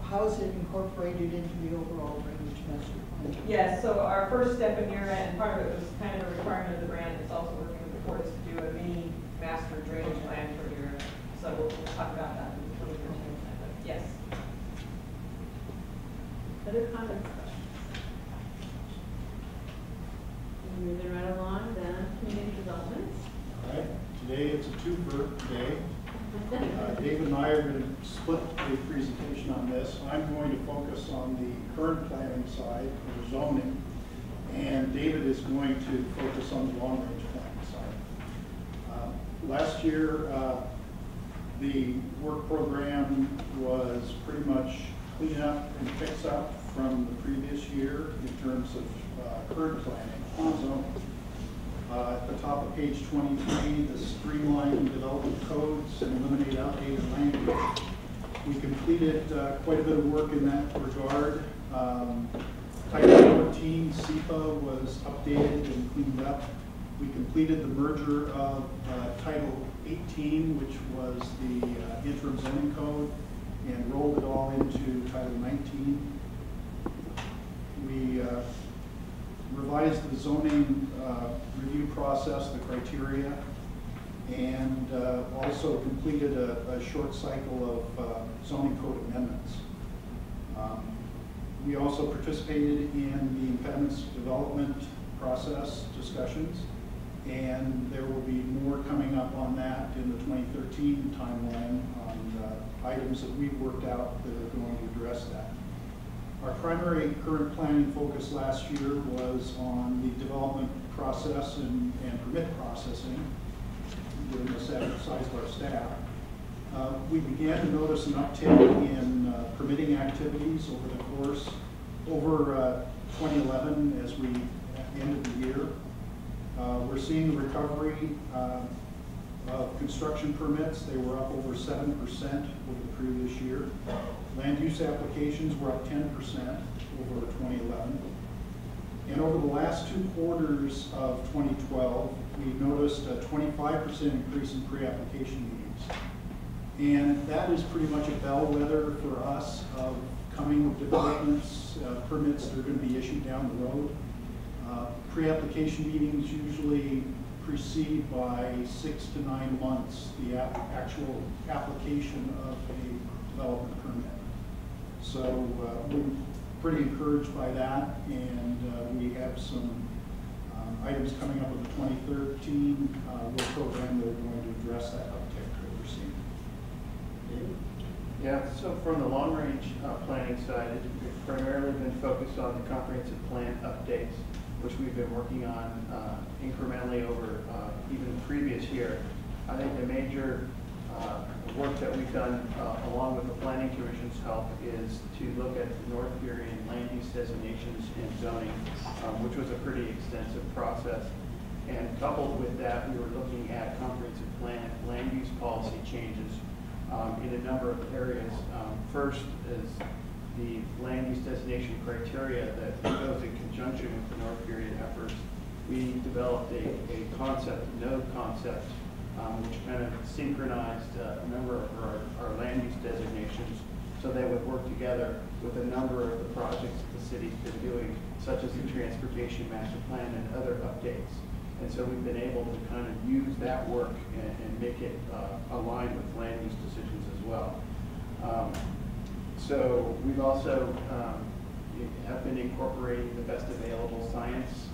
How is it incorporated into the overall drainage master plan? Yes, so our first step in NERA, and part of it was kind of a requirement of the grant, it's also working with the courts to do a mini master drainage plan for NERA. So we'll talk about that in the 2013 plan, but yes. Other comments, questions? Moving right along, then, community development. All right, today it's a two-fer day. Dave and I are going to split the presentation on this. I'm going to focus on the current planning side, or zoning, and David is going to focus on the long-range planning side. Last year, the work program was pretty much clean up and fix up from the previous year in terms of current planning on zoning. At the top of page 23, the streamline development codes and eliminate outdated language. We completed quite a bit of work in that regard. Title 14, SEPA, was updated and cleaned up. We completed the merger of Title 18, which was the interim zoning code, and rolled it all into Title 19. We revised the zoning review process, the criteria, and also completed a short cycle of zoning code amendments. We also participated in the impediments development process discussions, and there will be more coming up on that in the 2013 timeline on items that we've worked out that are going to address that. Our primary current planning focus last year was on the development process and permit processing, given the size of our staff. We began to notice an uptick in permitting activities over the course, over 2011 as we ended the year. We're seeing a recovery of construction permits. They were up over 7% over the previous year. Land use applications were up 10% over 2011. And over the last 2 quarters of 2012, we noticed a 25% increase in pre-application meetings. And that is pretty much a bellwether for us of coming developments, permits that are going to be issued down the road. Pre-application meetings usually precede by 6 to 9 months the actual application of a development permit. So we're pretty encouraged by that, and we have some items coming up in the 2013 work program that are going to address that uptick that we're seeing. Yeah, so from the long-range planning side, it's primarily been focused on the comprehensive plan updates, which we've been working on incrementally over even the previous year. I think the major work that we've done along with the Planning Commission's help is to look at the North Burien land use designations and zoning, which was a pretty extensive process. And coupled with that, we were looking at comprehensive plan land use policy changes in a number of areas. First is the land use designation criteria that goes in conjunction with the North Burien efforts. We developed a concept, a node concept, which kind of synchronized a number of our land use designations so they would work together with a number of the projects that the city's been doing, such as the transportation master plan and other updates. And so we've been able to kind of use that work and make it aligned with land use decisions as well. So we've also have been incorporating the best available science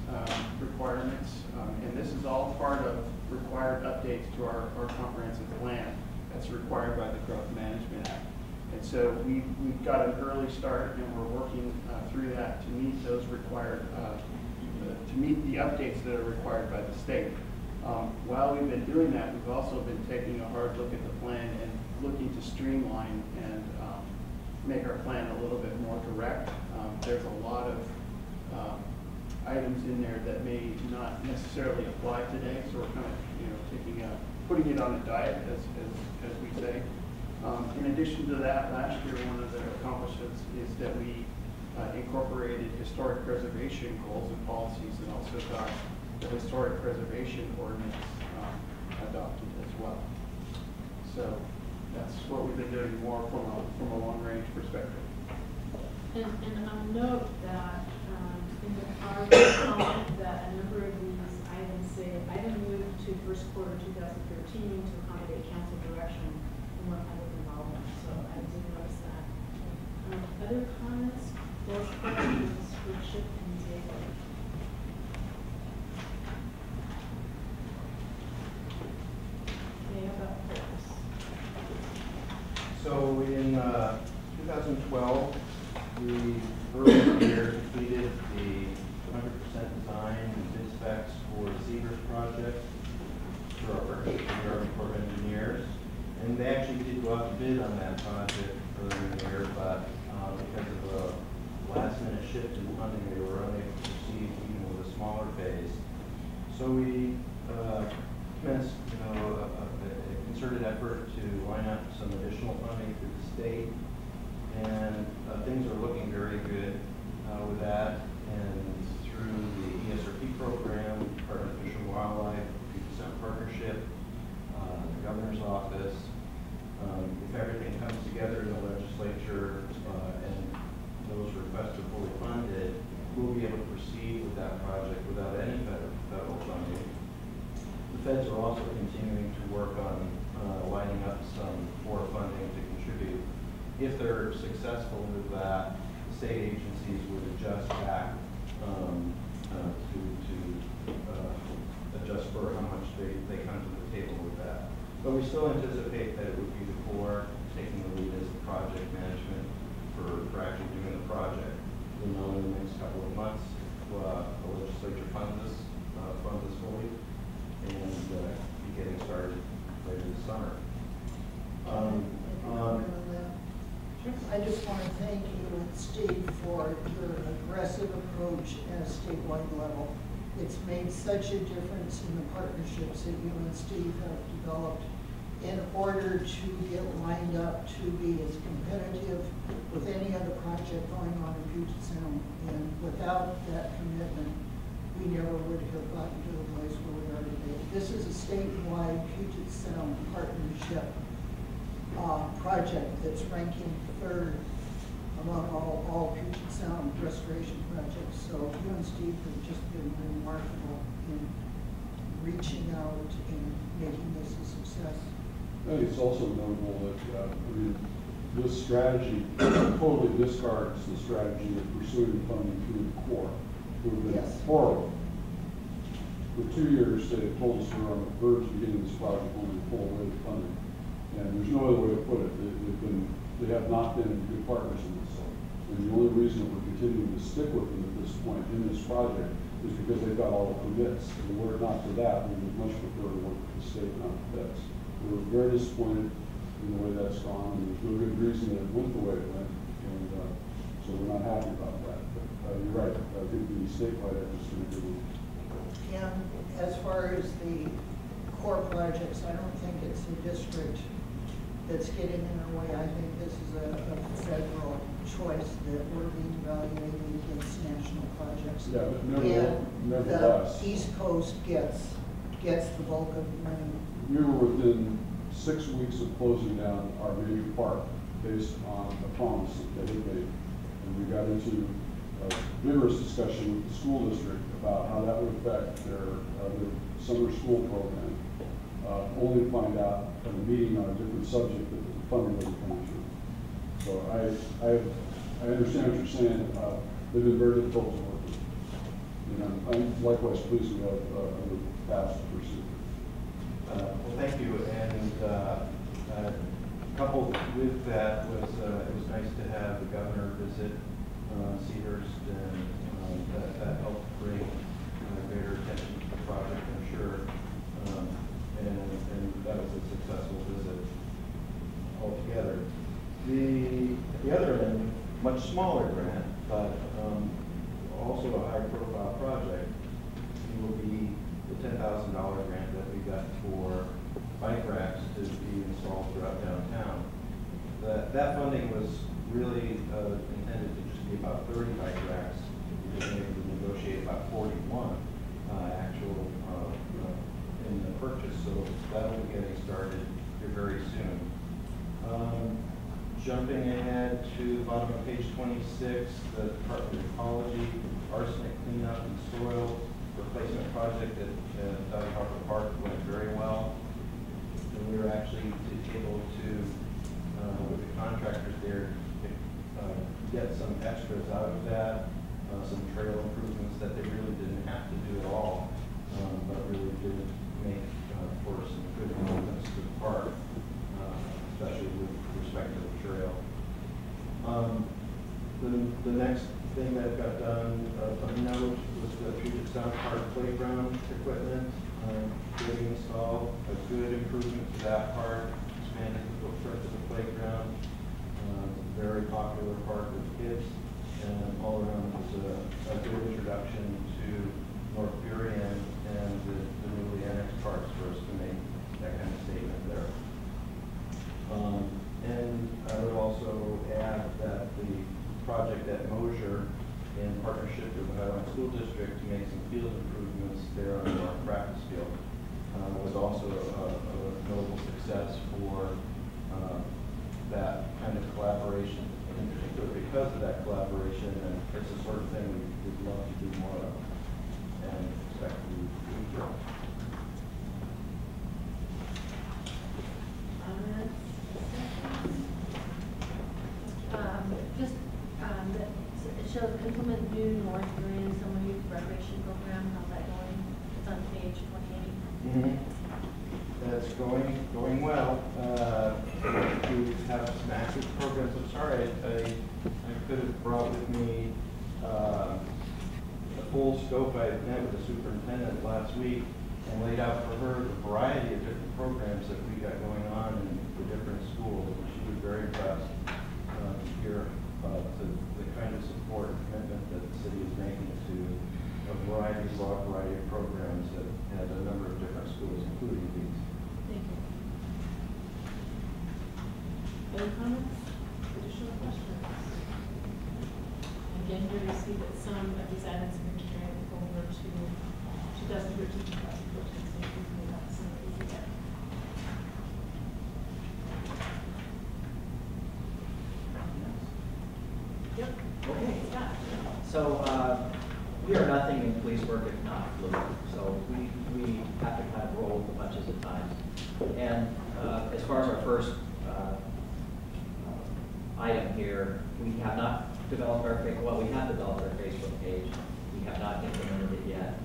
requirements, and this is all part of required updates to our comprehensive plan that's required by the Growth Management Act. And so we've got an early start, and we're working through that to meet those required, to meet the updates that are required by the state. While we've been doing that, we've also been taking a hard look at the plan and looking to streamline and make our plan a little bit more direct. There's a lot of items in there that may not necessarily apply today, so we're kind of putting it on a diet, as we say. In addition to that, last year one of the accomplishments is that we incorporated historic preservation goals and policies, and also got the historic preservation ordinance adopted as well. So what we've been doing more from a long-range perspective. And I'll note that, in our comment, that a number of these items say, item moved to first quarter 2013 to accommodate council direction and more public involvement, so I did notice that. Other comments, those questions for Chip and David? Okay, how about Chris? So in 2012, we earlier in the year completed the 100% design and bid specs for the Seavers project through our partnership with the Army Corps of Engineers. And they actually did go out to bid on that project earlier in the year, but because of a last minute shift in funding, they were unable to proceed even with a smaller phase. So we commenced, a concerted effort to line up some additional funding through the state, and things are looking very good with that. And through the ESRP program, Department of Fish and Wildlife, Puget Sound Partnership, the governor's office, if everything comes together in the legislature and those requests are fully funded, we'll be able to proceed with that project without any federal funding. The feds are also continuing to work on lining up some core funding to contribute. If they're successful with that, the state agencies would adjust back to adjust for how much they come to the table with that. But we still anticipate that it would be the Corps taking the lead as the project management for actually doing the project. We'll know in the next couple of months the legislature funds this fully, and be getting started later this summer. I just want to thank you and Steve for your aggressive approach at a statewide level. It's made such a difference in the partnerships that you and Steve have developed in order to get lined up to be as competitive with any other project going on in Puget Sound. And without that commitment, we never would have gotten to the place where we are today. This is a statewide Puget Sound partnership project that's ranking third among all Puget Sound restoration projects. So you and Steve have just been remarkable in reaching out and making this a success. I think it's also notable that, this strategy totally discards the strategy of pursuing funding through the Corps, who have been horrible. For 2 years, they have told us we're on the verge of getting this project only to pull away the funding. And there's no other way to put it. They have not been good partners in this. And the only reason that we're continuing to stick with them at this point in this project is because they've got all the permits. And were it not for that, we would much prefer to work with the state, not the feds. We're very disappointed in the way that's gone, and there's no good reason that it went the way it went. And so we're not happy about that. But you're right. I think the statewide effort is going to do. And as far as the core projects, I don't think it's the district that's getting in our way. I think this is a federal choice that we're being evaluated against national projects. Yeah, but and nevertheless, the East Coast gets the bulk of the money. We were within 6 weeks of closing down our major park based on a promise that they had made. And we got into a vigorous discussion with the school district about how that would affect their summer school program, only to find out at a meeting on a different subject that the funding wasn't coming through. So I understand what you're saying. They've been very difficult to work with. And I'm likewise pleased we have other paths to pursue. Well, thank you. And coupled with that was it was nice to have the governor visit Seahurst, and that helped bring greater attention to the project, I'm sure. And that was a successful visit altogether. The other end, much smaller grant, but also a high-profile project, will be the $10,000 grant that we got for bike racks to be installed throughout downtown. That funding was really intended to just be about 30 bike racks. We were able to negotiate about 41 actual in the purchase, so that will be getting started here very soon. Jumping ahead to the bottom of page 26, the Department of Ecology, arsenic cleanup and soil replacement project at Doggy Harper Park went very well. And we were actually able to, with the contractors there, get some extras out of that, some trail improvements that they really didn't have to do at all, but really did make for some good improvements to the park, especially with respect to the trail. The next thing that got done of note was the Puget Sound Park playground equipment being installed. A good improvement to that park, expanded the footprint of the playground. Very popular park with kids, and all around was a good introduction to North Burien and the newly annexed parks for us to make that kind of statement there. And I would also add that the project at Mosier, in partnership with the Highline School District to make some field improvements there on our practice field, was also a notable success for that kind of collaboration, in particular because of that collaboration, and it's the sort of thing we'd love to do more of and expect to do. It shows implement new North Burien summer youth recreation program. How's that going? It's on page 28. That's going well. We have some active programs. I'm sorry, I could have brought with me a full scope. I met with the superintendent last week and laid out for her the variety of different programs that we got going on in the different schools. And she was very impressed to hear to the kind of support and commitment that the city is making to a variety of programs that at a number of different schools, including these. Thank you. Any comments? Additional questions? Again, here we see that some of these items have been carried over to 2013, 2014, so you can move on some of these again. Yep. Okay. Scott. So we are nothing in police work if not fluid. So we have to kind of roll with the punches at times. And as far as our first item here, we have not developed our we have developed our Facebook page. We have not implemented it yet.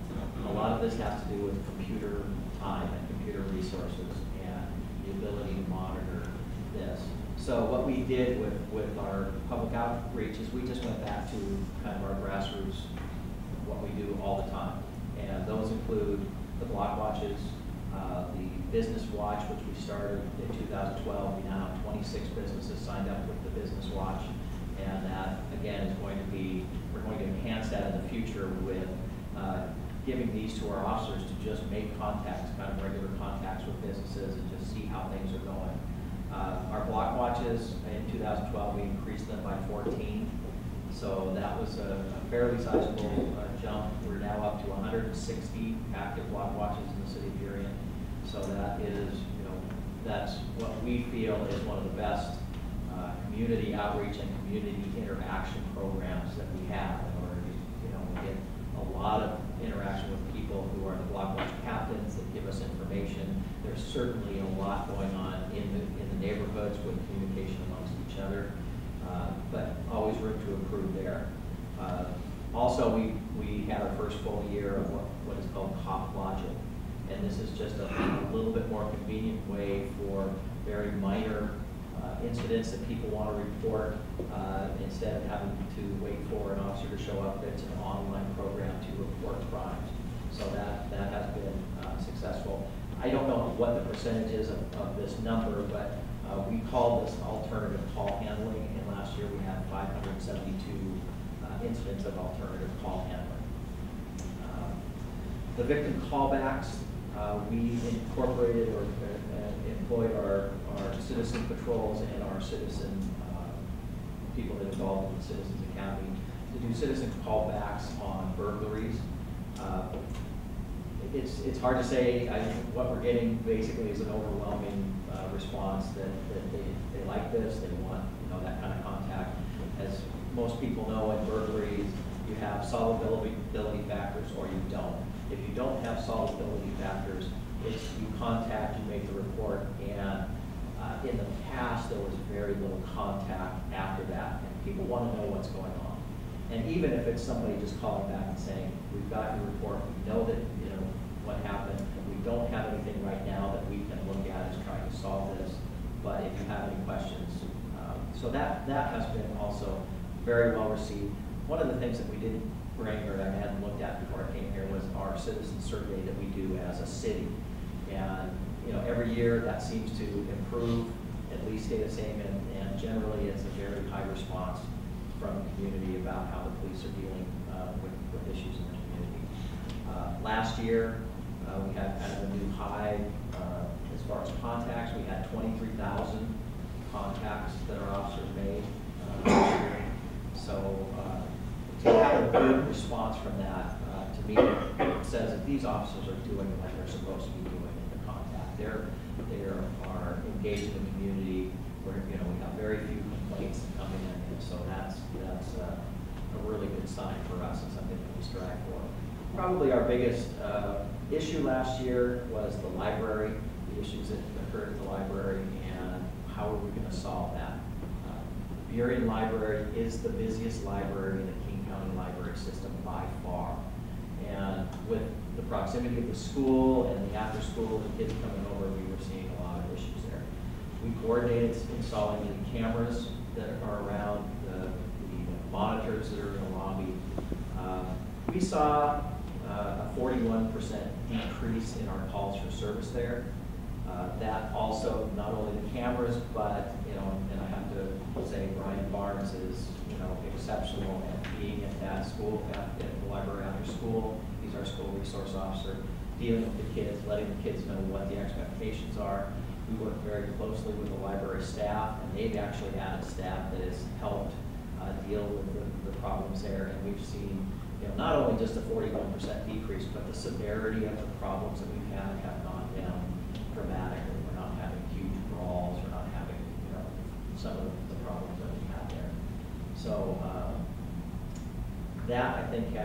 A lot of this has to do with computer time and computer resources and the ability to monitor this. So what we did with our public outreach is we just went back to kind of our grassroots, what we do all the time. And those include the block watches, the business watch, which we started in 2012. We now have 26 businesses signed up with the business watch. And that, again, is going to be, we're going to enhance that in the future with giving these to our officers to just make contacts, kind of regular contacts with businesses and just see how things are going. Our block watches, in 2012, we increased them by 14. So that was a fairly sizable jump. We're now up to 160 active block watches in the city of Burien. So that is, that's what we feel is one of the best community outreach and community interaction programs that we have in order to, we get a lot of interaction with people who are the block watch captains that give us information. There's certainly a lot going on in the neighborhoods with communication amongst each other, but always room to improve there. Also, we had our first full year of what is called cop logic, and this is just a little bit more convenient way for very minor incidents that people want to report, instead of having to wait for an officer to show up. It's an online program to report crimes. So that has been successful. I don't know what the percentage is of this number, but we call this alternative call handling, and last year we had 572 incidents of alternative call handling. The victim callbacks, we incorporated or employed our citizen patrols and our citizen people that are involved in the Citizens Academy to do citizen callbacks on burglaries. It's hard to say. What we're getting basically is an overwhelming response that they like this, they want, you know, that kind of contact. As most people know, in burglaries, you have solvability factors or you don't. If you don't have solvability factors, it's you contact, you make the report, and in the past, there was very little contact after that, and people want to know what's going on. And even if it's somebody just calling back and saying, we've got your report, we know that, you know, what happened, and we don't have anything right now that we can look at as trying to solve this, but if you have any questions. So that has been also very well received. One of the things that we didn't bring, or I hadn't looked at before I came here, was our citizen survey that we do as a city. And, you know, every year that seems to improve, at least stay the same, and generally it's a very high response from the community about how the police are dealing with issues in the community. Last year, we had kind of a new high as far as contacts. We had 23,000 contacts that our officers made last year. So to have a good response from that, to me, it says that these officers are doing what they're supposed to be doing in the contact. They are engaged in the community. Where, you know, we have very few complaints coming in, and so that's a really good sign for us and something that we strive for. Probably our biggest issue last year was the library, the issues that occurred at the library, and how are we going to solve that. The Burien Library is the busiest library in the King County library system by far. And with the proximity of the school and the after school and kids coming over, we were seeing a lot of issues there. We coordinated installing the cameras that are around, the monitors that are in the lobby. We saw a 41% decrease in our calls for service there. That also, not only the cameras, but, you know, and I have to say Brian Barnes is, you know, exceptional at being at that school, at the library after school. He's our school resource officer, dealing with the kids, letting the kids know what the expectations are. We work very closely with the library staff, and they've actually added staff that has helped deal with the problems there. And we've seen, you know, not only just a 41% decrease, but the severity of the problems that we've had have gone down dramatically. We're not having huge brawls. We're not having, you know, some of the problems that we had there. So that, I think,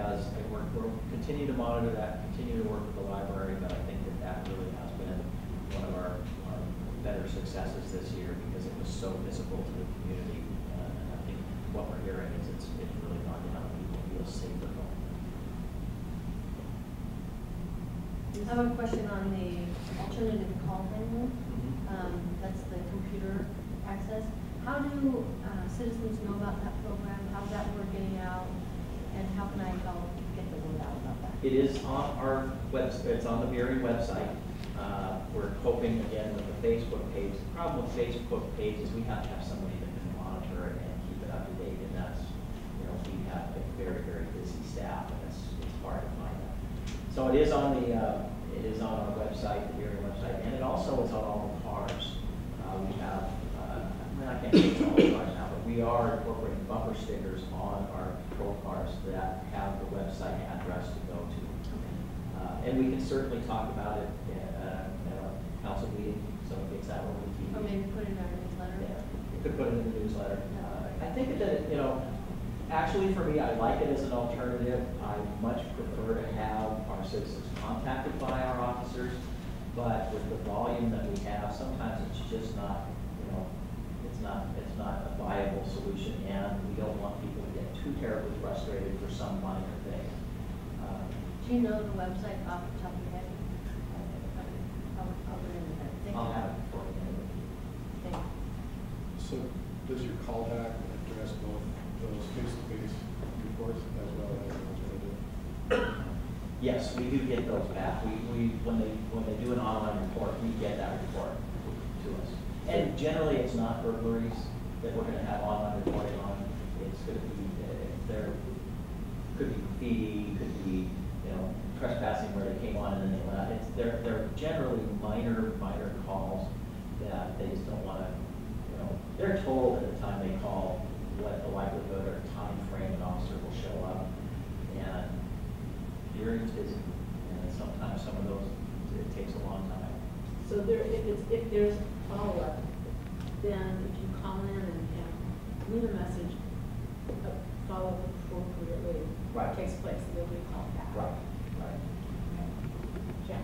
we'll continue to monitor that, continue to work with the library, but I think that really has been one of our better successes this year because it was so visible to the community. And I think what we're hearing is it's really gone down and people feel safer going. I have a question on the alternative call handling. That's the computer access. How do citizens know about that program? How's that working out? And how can I help get the word out about that? It is on our website. It's on the Burien website. We're hoping, again, with the Facebook page. The problem with Facebook page is we have to have somebody that can monitor it and keep it up to date, and that's, you know, we have a very, very busy staff, and it's hard to find that. So it is on our website, the Burien website, and it also is on all the cars. We have, I can't say all the cars now, but we are incorporating bumper stickers on our patrol cars that have the website address to go to. And we can certainly talk about it at a council meeting, so it gets out over the TV. Or maybe put it in our newsletter? Yeah, you could put it in the newsletter. I think that, you know, actually for me, I like it as an alternative. I much prefer to have our citizens contacted by our officers, but with the volume that we have, sometimes it's just not, you know, it's not a viable solution, and we don't want people to get too terribly frustrated for some minor thing. Do you know the website off the top of your head? I'll put it in there. Thank I'll you. have it for you. Thank you. So does your callback address both those face-to-face reports as well as alternative? Yes, we do get those back. When they do an online report, we get that report to us. And generally, it's not burglaries that we're going to have online reporting on. It's going to be there could be graffiti, could be, you know, trespassing where they came on and then they left. They're generally minor calls that they just don't want to, you know, they're told at the time they call what the likelihood or time frame an officer will show up. And Burien's busy, and sometimes some of those, it takes a long time. So if there's follow-up, then if you call in and leave a message, follow up appropriately, Right. takes place, and they'll be called back. Right, right. Jack?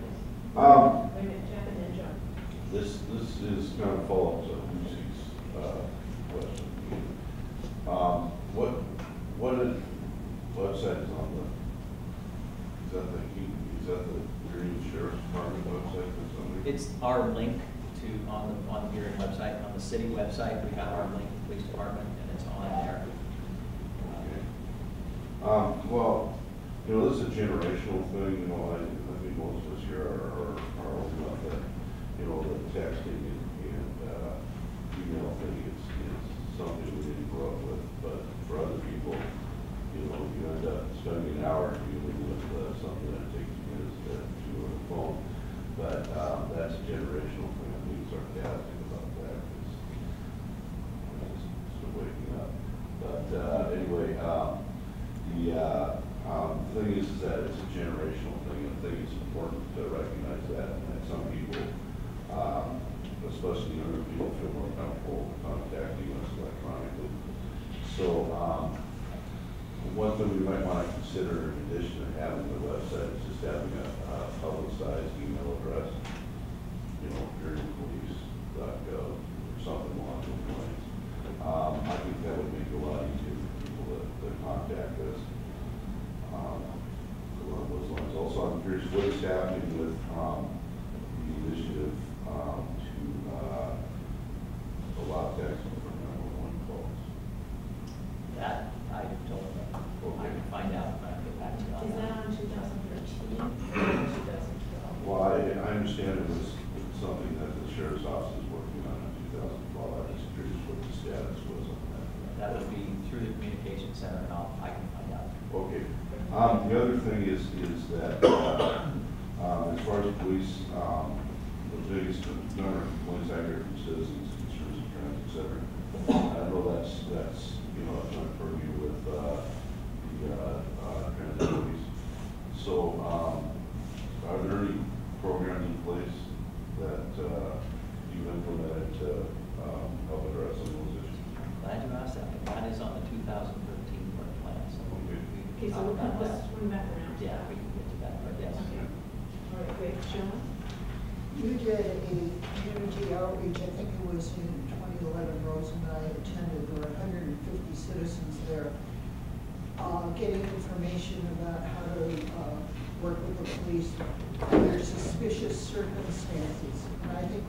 Um, Wait a minute, Jack and then John. This is kind of follow-up to Lucy's question. What website is on is that the Burien Sheriff's Department website or something? It's our link to, on the Burien website, on the city website, we have our link to the police department, and it's on there. Okay. Well, this is a generational thing, I think most of us here are old enough that, the texting and email thing is something we didn't grow up with, but for other people, you end up spending an hour dealing with something that takes minutes to do on the phone. But that's a generational thing. I'm being sarcastic about that. It's just waking up. But anyway, the thing is that it's a generational thing. I think it's important to recognize that. And some people, especially younger people, feel more comfortable contacting us electronically. So one thing we might want to consider in addition to having the website is just having a publicized email address, BurienPolice.gov or something along those lines. I think that would make it a lot easier for people to contact us along those lines. Also, I'm curious what is happening with the initiative to allow texting for 911 calls. That, I don't know. I can find out, and I can get back to you on Is that that. on 2013 or 2012? Well, I understand it was something that the sheriff's office is working on in 2012. I was curious what the status was on that. That would be through the communication center, and I can find out. Okay. The other thing is that as far as police, the biggest number of complaints I hear from citizens, concerns of trends, et cetera. I know that's a joint purview with the transit police. So, are there any programs in place that you've implemented to help address some of those issues? Glad you asked that. That is on the 2013 work plan, so we Okay, so we'll come, let's swing back around. Yeah, we can get to that, but yes. Okay. All right, great. John? You did a community outreach, I think it was in 2011, Rose and I attended, there were 150 citizens there, getting information about how to work with the police under suspicious circumstances. And I think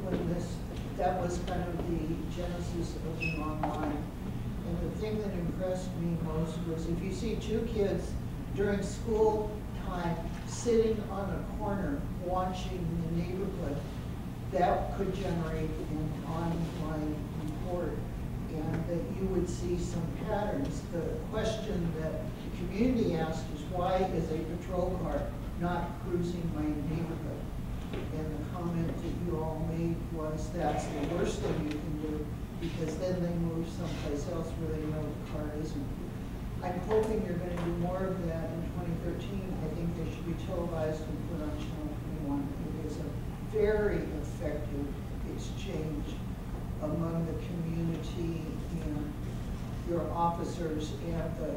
that was kind of the genesis of the online. And the thing that impressed me most was if you see two kids during school time sitting on a corner watching the neighborhood, that could generate an online report, and that you would see some patterns. The question that the community asked is, why is a patrol car not cruising my neighborhood? And the comment that you all made was, that's the worst thing you can do, because then they move someplace else where they know the car isn't. I'm hoping you're going to do more of that in 2013. I think they should be televised and put on Channel 21. It is a very effective exchange among the community and your officers, and the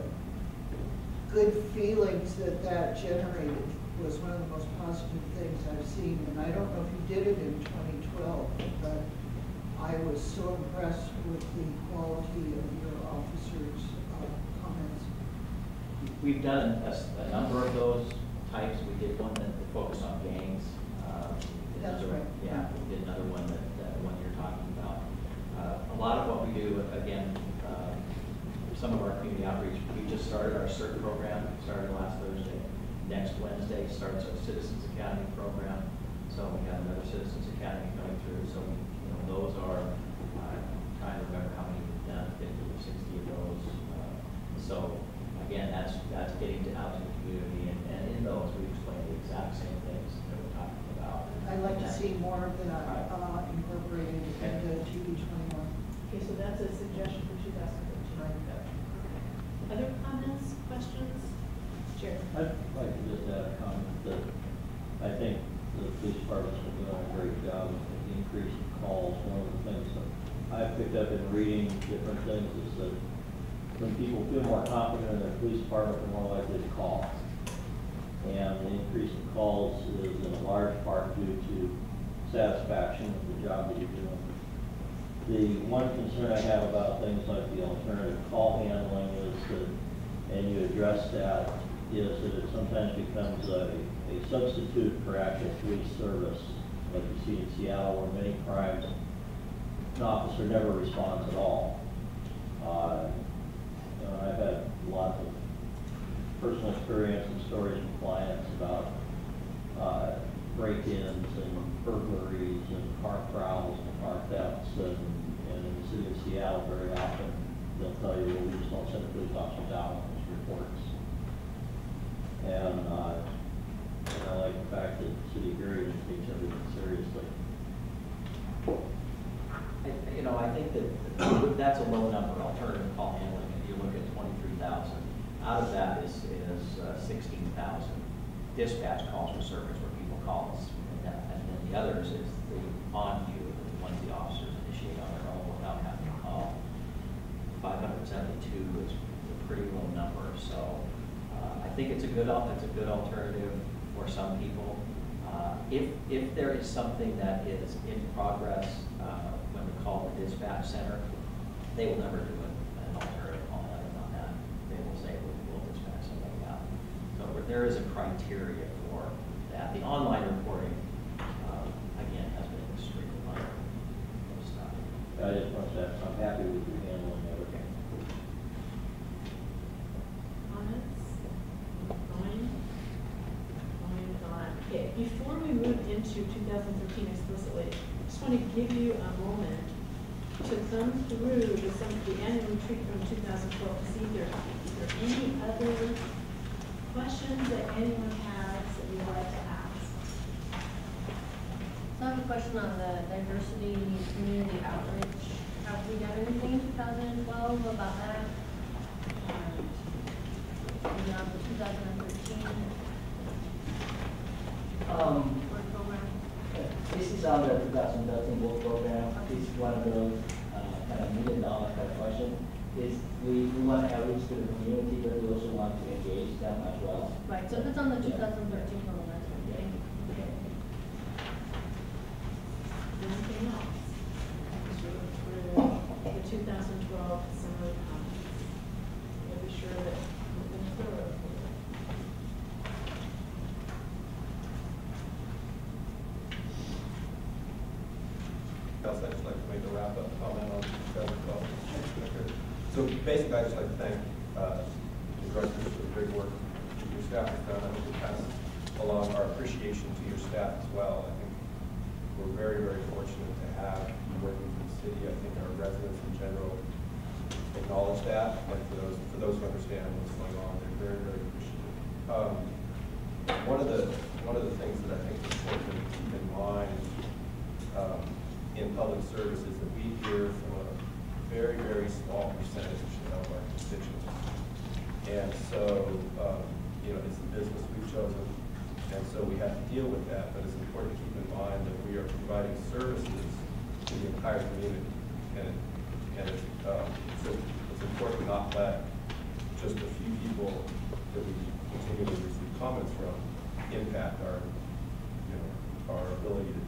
good feelings that generated was one of the most positive things I've seen. And I don't know if you did it in 2012, but I was so impressed with the quality of your officers' comments. We've done a number of those types. We did one that focused on gangs. That's right. Yeah, we did another one that one you're talking about. A lot of what we do, again, some of our community outreach, we just started our CERT program, started last Thursday. Next Wednesday starts our Citizens Academy program. So we have another Citizens Academy coming through. So those are, I'm trying to remember how many we've done, 50 or 60 of those. So again, that's getting out to the community, and in those we explain the exact same things that we're talking about. I'd like to see more of that incorporated into TV 21. Okay, so that's a suggestion for 2013. Other comments, questions? Chair? I'd like to just add a comment that I think the police department's been doing a great job with the increased calls. One of the things that I've picked up in reading different things is that when people feel more confident in their police department, they're more likely to call. And the increase in calls is in a large part due to satisfaction with the job that you're doing. The one concern I have about things like the alternative call handling is that, and you address that, is that it sometimes becomes a substitute for actual police service, like you see in Seattle, where many crimes, an officer never responds at all. I've had lots of personal experience and stories from clients about break-ins and burglaries and car prowls and car thefts, and in the city of Seattle, very often they'll tell you, well, we just don't send a police officer down on those reports. And I like the fact that the city of Burien takes everything seriously. I think that that's a low number, alternative call handling. If you look at 23,000, out of that is 16,000 dispatch calls for service where people call us. And then the others is the on-view, the ones the officers initiate on their own without having to call. 572 is a pretty low number. So I think it's a good alternative for some people. If there is something that is in progress when we call the dispatch center, they will never do an alternative call on that. They will say we'll dispatch somebody out. So there is a criteria for that. The online reporting, again, has been extremely minor. I just want to say I'm happy with your handling everything. Comments? Going on. Okay, before we move into 2013 explicitly, I just want to give you a moment to thumb through the annual retreat from 2012 to see if there are any other questions that anyone has that you'd like to ask. So I have a question on the diversity community outreach. Have we done anything in 2012 about that? And on the 2013 work program? This is on the 2013 work program. This is one of those kind of million-dollar type question. We want to outreach to the community, but we also want to engage them as well. Right, so if it's on the 2013 program, that's what I'm Okay. Anything else? For the 2012 summary comments. We'll be sure that we've been thorough. Else, I'd just like to make a wrap-up comment on 2012. So basically, I'd just like to thank the directors for the great work that your staff has done. I think we pass along our appreciation to your staff as well. I think we're very, very fortunate to have you working for the city. I think our residents in general acknowledge that, and for those who understand what's going on, they're very, very appreciative. One of the things that I think is important to keep in mind in public service is that we hear from a very, very small percentage of our constituents. And so, it's the business we've chosen, and so we have to deal with that, but it's important to keep in mind that we are providing services to the entire community. So it's important to not let just a few people that we continually receive comments from impact our ability to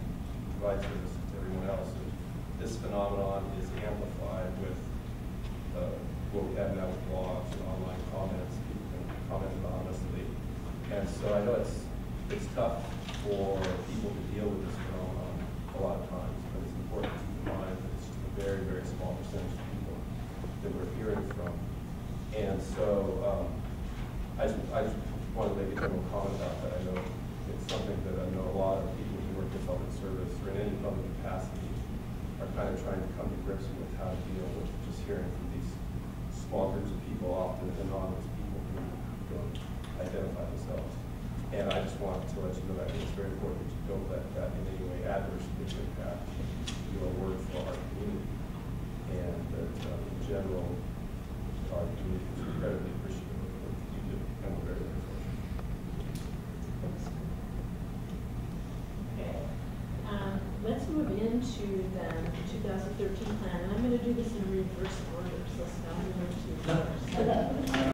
provide services to everyone else. And this phenomenon is amplified with what we have now with blogs and online comments. People can comment anonymously. And so I know it's tough for people to deal with this phenomenon a lot of times, but it's important to keep in mind that it's just a very, very small percentage of people that we're hearing from. And so I just wanted to make a general comment about that. I know it's something that I know a lot of people who work in public service or in any public capacity are kind of trying to come to grips with how to deal with just hearing from these small groups of people, often anonymous people who don't identify themselves. And I just want to let you know that it's very important that you don't let that in any way adversely impact your work for our community. And that in general, our community is incredibly appreciative of what you do, and we're very, very fortunate. Okay. Let's move move into then the 2013 plan, and I'm gonna do this in reverse order, so Scott, you move to first.